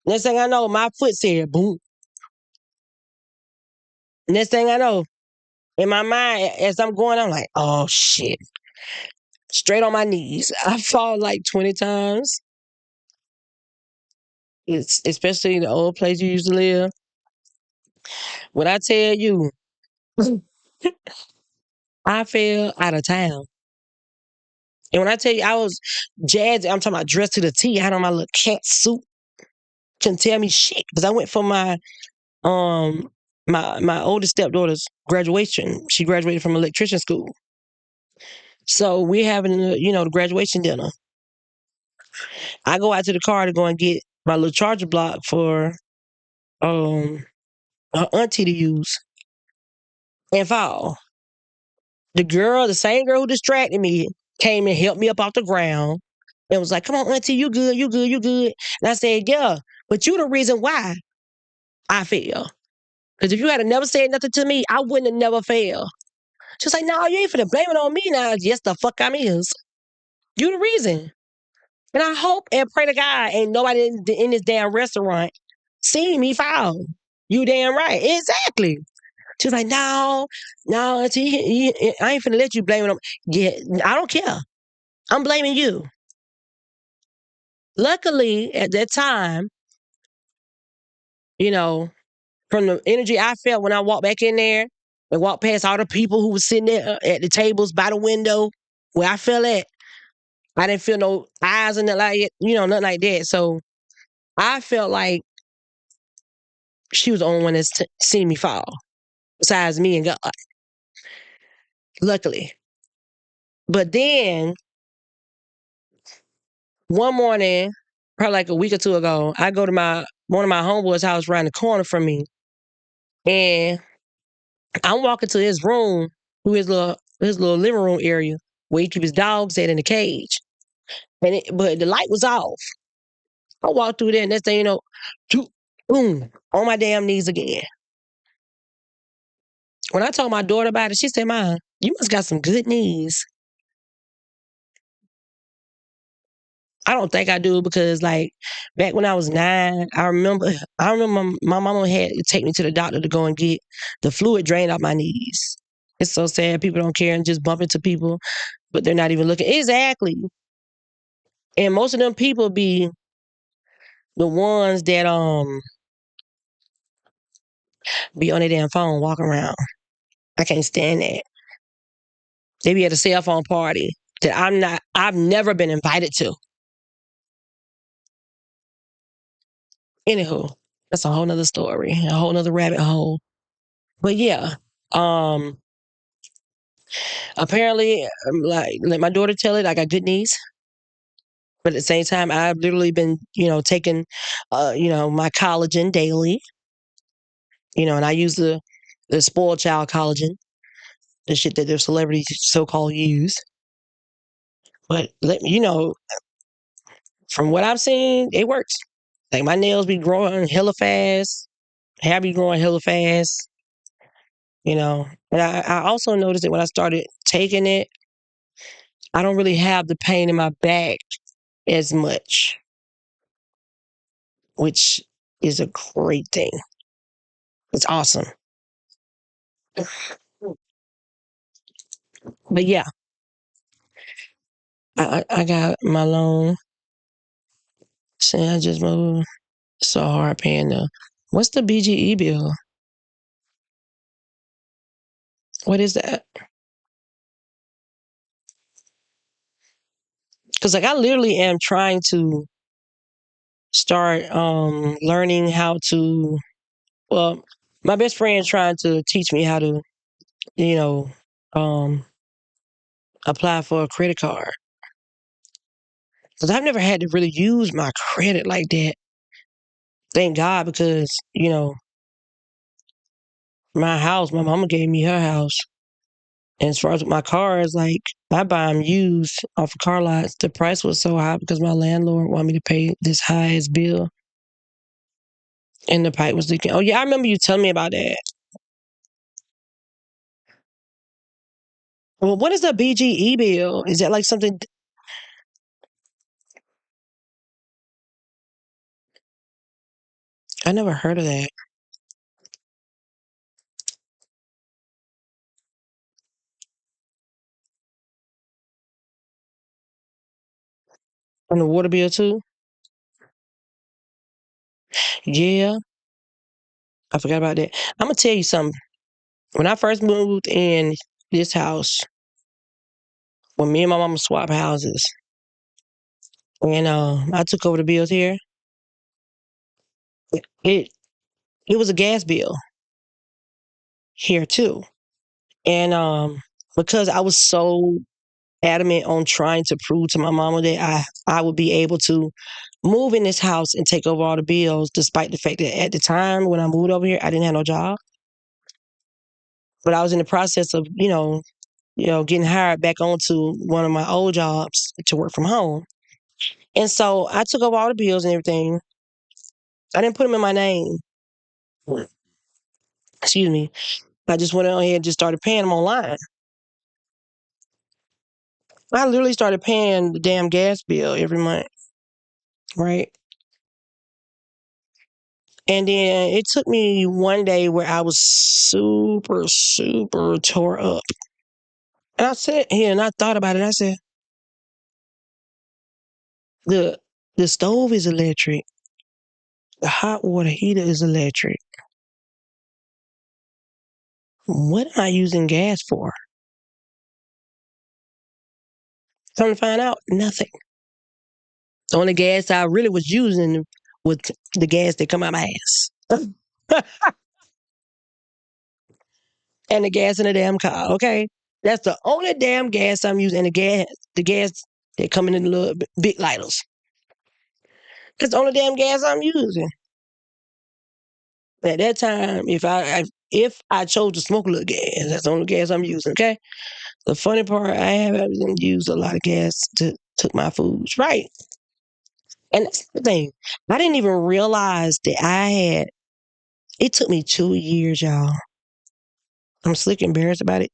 Next thing I know, my foot said boom. Next thing I know, in my mind, as I'm going, I'm like, oh shit. Straight on my knees. I fall like 20 times. It's especially in the old place you used to live. When I tell you, I fell out of town. And when I tell you I was jazzy, I'm talking about dressed to the T. I had on my little cat suit. Couldn't tell me shit because I went for my my oldest stepdaughter's graduation. She graduated from electrician school. So we're having the graduation dinner. I go out to the car to go and get my little charger block for her auntie to use and fall. The same girl who distracted me, came and helped me up off the ground and was like, come on, auntie, you good, you good, you good. And I said, yeah, but you the reason why I fell. Because if you had never said nothing to me, I wouldn't have never failed. She was like, no, you ain't finna blame it on me now. Yes, the fuck I is. You the reason. And I hope and pray to God ain't nobody in this damn restaurant seen me fall. You damn right. Exactly. She was like, no, auntie, I ain't finna let you blame it on me. Yeah, I don't care. I'm blaming you. Luckily, at that time, from the energy I felt when I walked back in there and walked past all the people who was sitting there at the tables by the window where I fell at, I didn't feel no eyes and nothing like it, nothing like that. So I felt like she was the only one that's seen me fall, besides me and God, luckily. But then one morning, probably like a week or two ago, I go to one of my homeboys' house around the corner from me, and I'm walking to his room, through his little living room area where he keep his dogs at in the cage. But the light was off. I walked through there, and next thing you know, boom, on my damn knees again. When I told my daughter about it, she said, "Mom, you must got some good knees." I don't think I do because, like, back when I was 9, I remember my mama had to take me to the doctor to go and get the fluid drained off my knees. It's so sad people don't care and just bump into people, but they're not even looking. Exactly. And most of them people be the ones that be on their damn phone walking around. I can't stand that. They be at a cell phone party that I've never been invited to. Anywho, that's a whole nother story, a whole nother rabbit hole. But yeah, um, apparently, like let my daughter tell it, I got good knees. But at the same time, I've literally been, taking, my collagen daily. And I use the spoiled child collagen, the shit that the celebrities so-called use. But from what I've seen, it works. Like my nails be growing hella fast, hair be growing hella fast. And I also noticed that when I started taking it, I don't really have the pain in my back as much, which is a great thing. It's awesome. But yeah, I got my loan. Saying I just moved. So hard paying the. What's the BGE bill? What is that? Because like I literally am trying to start learning how to. Well, my best friend's trying to teach me how to, you know, um, apply for a credit card. Because I've never had to really use my credit like that. Thank God, because my house, my mama gave me her house. And as far as my cars, like I buy them used off of car lots. The price was so high because my landlord wanted me to pay this highest bill, and the pipe was leaking. Oh yeah, I remember you telling me about that. Well, what is the BGE bill? Is that like something? I never heard of that. On the water bill too? Yeah, I forgot about that. I'm gonna tell you something. When I first moved in this house, when me and my mama swapped houses, and I took over the bills here, it it was a gas bill here too. And because I was so adamant on trying to prove to my mama that I would be able to move in this house and take over all the bills, despite the fact that at the time when I moved over here, I didn't have no job. But I was in the process of, getting hired back onto one of my old jobs to work from home. And so I took over all the bills and everything. I didn't put them in my name. Excuse me. I just went on ahead and just started paying them online. I literally started paying the damn gas bill every month, right? And then it took me one day where I was super, super tore up. And I sat here and I thought about it. I said, the the stove is electric. The hot water heater is electric. What am I using gas for? Come to find out, nothing. The only gas I really was using with the gas that come out my ass. And the gas in the damn car, okay? That's the only damn gas I'm using. And the gas that come in the little big lighters. That's the only damn gas I'm using. At that time, if I chose to smoke a little gas, that's the only gas I'm using, okay? The funny part, I haven't used a lot of gas to cook my foods, right? And that's the thing. I didn't even realize that it took me 2 years, y'all. I'm slick embarrassed about it,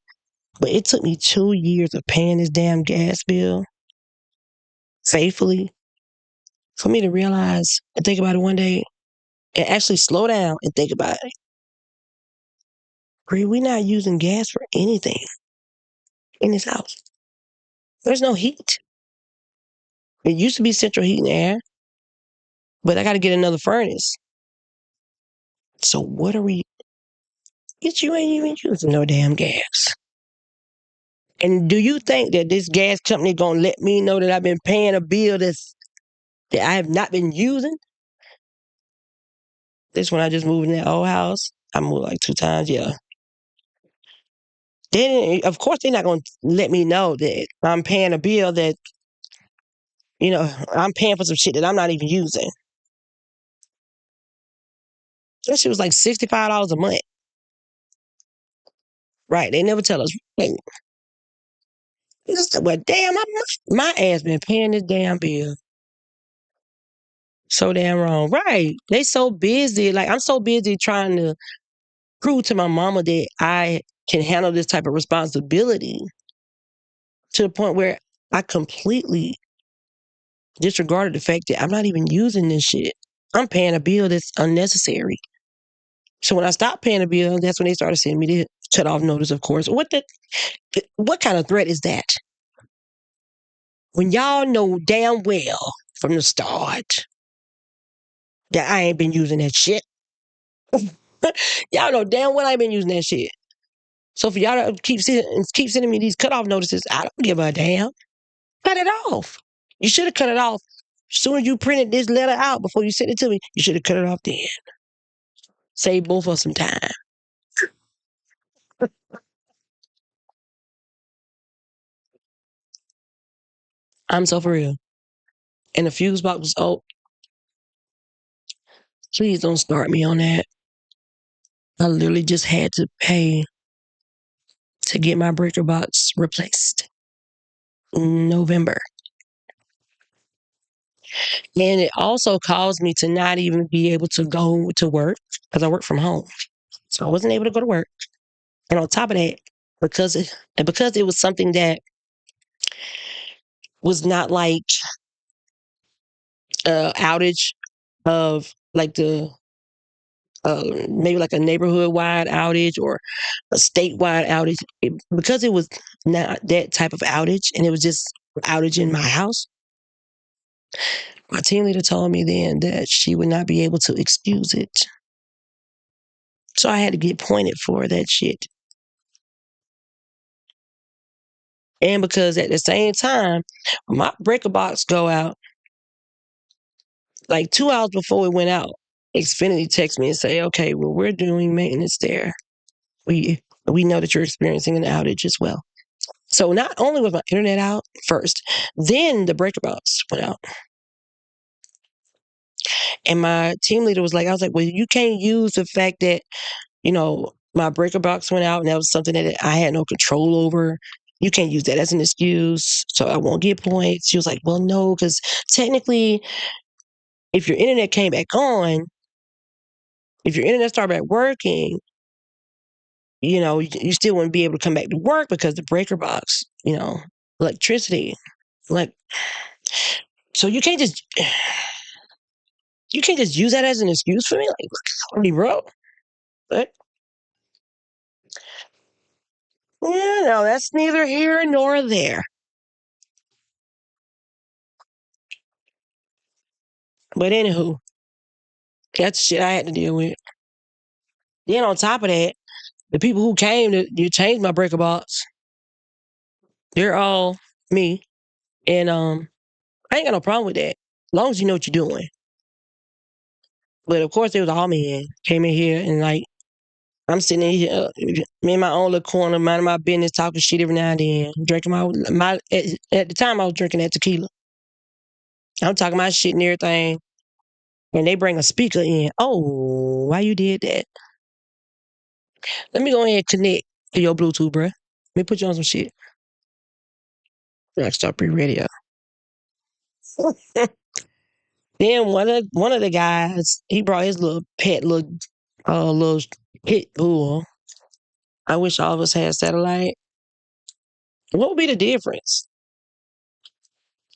but it took me 2 years of paying this damn gas bill faithfully for me to realize and think about it one day and actually slow down and think about it. Bree, we're not using gas for anything in this house. There's no heat. It used to be central heat and air, but I got to get another furnace. So what are we? Bitch, you ain't even using no damn gas. And do you think that this gas company gonna let me know that I've been paying a bill that I have not been using? This when I just moved in that old house. I moved like 2 times, yeah. Of course, they're not gonna let me know that I'm paying a bill that I'm paying for some shit that I'm not even using. That shit was like $65 a month. Right? They never tell us. Hey, well, damn, my ass been paying this damn bill. So damn wrong. Right. They so busy. Like, I'm so busy trying to prove to my mama that I can handle this type of responsibility to the point where I completely disregarded the fact that I'm not even using this shit. I'm paying a bill that's unnecessary. So when I stopped paying a bill, that's when they started sending me the cut off notice, of course. What kind of threat is that? When y'all know damn well from the start that I ain't been using that shit. Y'all know damn well I ain't been using that shit. So for y'all to keep sending me these cutoff notices, I don't give a damn. Cut it off. You should have cut it off. As soon as you printed this letter out before you sent it to me, you should have cut it off then. Save both of us some time. I'm so for real. And the fuse box was, please don't start me on that. I literally just had to pay to get my breaker box replaced in November. And it also caused me to not even be able to go to work because I work from home. So I wasn't able to go to work. And on top of that, because it was something that was not like outage of like the maybe like a neighborhood wide outage or a statewide outage, because it was not that type of outage and it was just outage in my house. My team leader told me then that she would not be able to excuse it. So I had to get pointed for that shit. And because at the same time, my breaker box go out like 2 hours before it went out. Xfinity texts me and say, okay, well, we're doing maintenance there. We know that you're experiencing an outage as well. So not only was my internet out first, then the breaker box went out. And my team leader was like, I was like, well, you can't use the fact that, my breaker box went out and that was something that I had no control over. You can't use that as an excuse. So I won't get points. She was like, well, no, because technically, if your internet came back on, if your internet started back working, you still wouldn't be able to come back to work because the breaker box, electricity. Like, so you can't just use that as an excuse for me. Like, sorry, bro. But that's neither here nor there. But anywho, that's shit I had to deal with. Then on top of that, the people who came to change my breaker box, they're all me. And I ain't got no problem with that. As long as you know what you're doing. But of course, it was all men came in here and like I'm sitting in here, me in my own little corner, minding my business, talking shit every now and then, drinking my at the time I was drinking that tequila. I'm talking my shit and everything, and they bring a speaker in. Oh, why you did that? Let me go ahead and connect to your Bluetooth, bruh. Let me put you on some shit. RockstarBri radio. Then one of the guys, he brought his little pet little pit bull. I wish all of us had satellite. What would be the difference?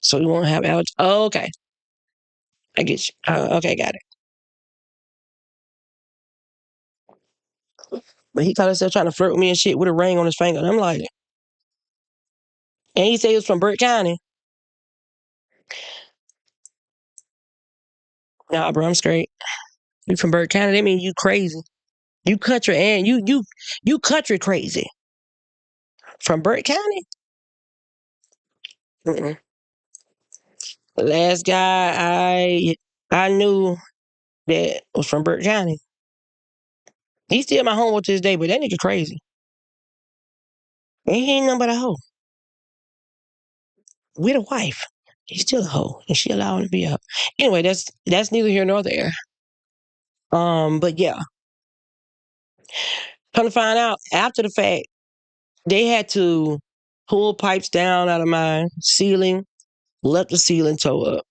So we won't have allergies. Oh, okay. I get you. Okay, got it. But he caught himself trying to flirt with me and shit with a ring on his finger. And I'm like, and he said he was from Burt County. Nah, bro, I'm straight. You from Burt County? That mean you crazy. You country and you country crazy. From Burt County? Mm-mm. The last guy I knew that was from Burt County. He's still my homeboy to this day, but that nigga crazy. And he ain't nothing but a hoe. With a wife. He's still a hoe. And she allowed him to be a hoe. Anyway, that's neither here nor there. But yeah. Come to find out, after the fact, they had to pull pipes down out of my ceiling, left the ceiling toe up,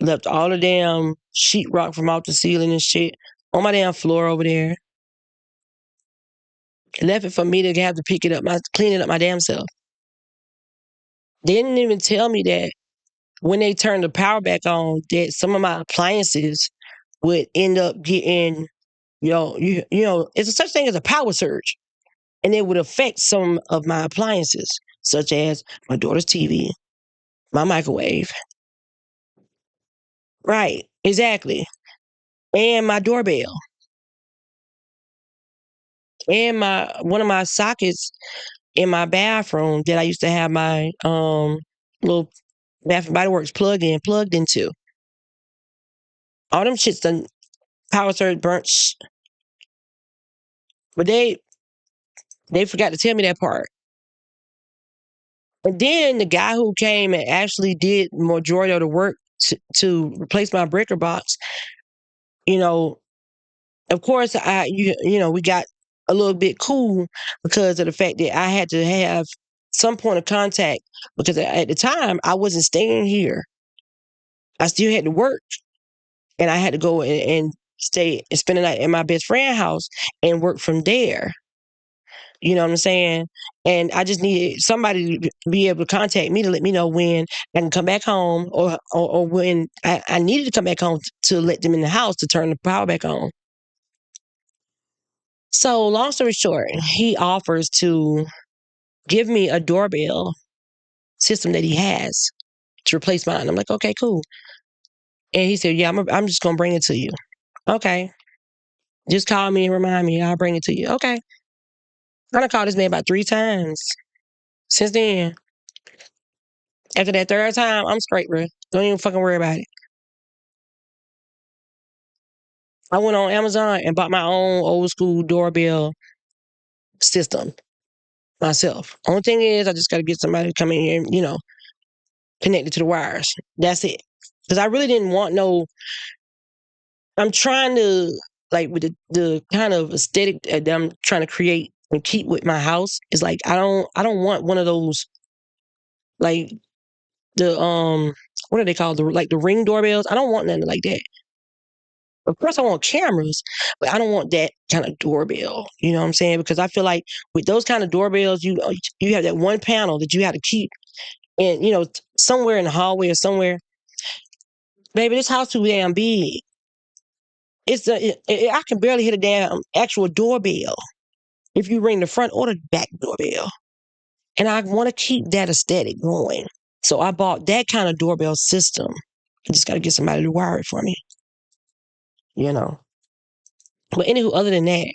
left all the damn sheetrock from off the ceiling and shit on my damn floor over there. Left it for me to have to pick it up, clean it up my damn self. They didn't even tell me that when they turned the power back on, that some of my appliances would end up getting, it's a such thing as a power surge, and it would affect some of my appliances, such as my daughter's TV, my microwave. Right, exactly. And my doorbell. And my one of my sockets in my bathroom that I used to have my little Bath and Body Works plugged into. All them shits done power surge burnt. But they forgot to tell me that part. And then the guy who came and actually did majority of the work to replace my breaker box, you know, of course we got a little bit cool because of the fact that I had to have some point of contact because at the time I wasn't staying here. I still had to work and I had to go and stay and spend the night in my best friend's house and work from there. You know what I'm saying? And I just needed somebody to be able to contact me to let me know when I can come back home or when I needed to come back home to let them in the house to turn the power back on. So long story short, he offers to give me a doorbell system that he has to replace mine. I'm like, okay, cool. And he said, yeah, I'm just going to bring it to you. Okay. Just call me and remind me. I'll bring it to you. Okay. I done called this man about 3 times since then. After that third time, I'm straight, bro. Don't even fucking worry about it. I went on Amazon and bought my own old school doorbell system myself. Only thing is, I just got to get somebody to come in here and, connect it to the wires. That's it. Because I really didn't want no. I'm trying to, like, with the kind of aesthetic that I'm trying to create and keep with my house, is like I don't want one of those, like, the what are they called, the ring doorbells. I don't want nothing like that. Of course I want cameras, but I don't want that kind of doorbell. You know what I'm saying? Because I feel like with those kind of doorbells, you have that one panel that you have to keep in, somewhere in the hallway or somewhere. Baby, this house too damn big. I can barely hit a damn actual doorbell if you ring the front or the back doorbell. And I want to keep that aesthetic going. So I bought that kind of doorbell system. I just got to get somebody to wire it for me. But anywho, other than that,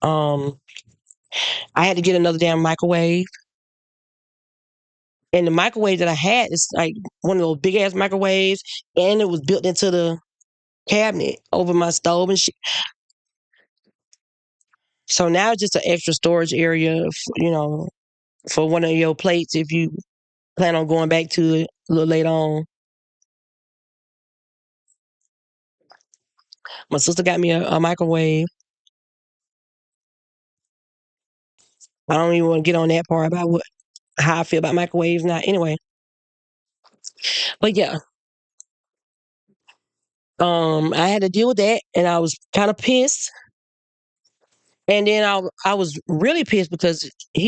I had to get another damn microwave. And the microwave that I had is like one of those big ass microwaves, and it was built into cabinet over my stove and shit. So now it's just an extra storage area, for one of your plates if you plan on going back to it a little later on. My sister got me a microwave. I don't even want to get on that part about how I feel about microwaves now. Anyway, but yeah, I had to deal with that, and I was kind of pissed. And then I was really pissed because he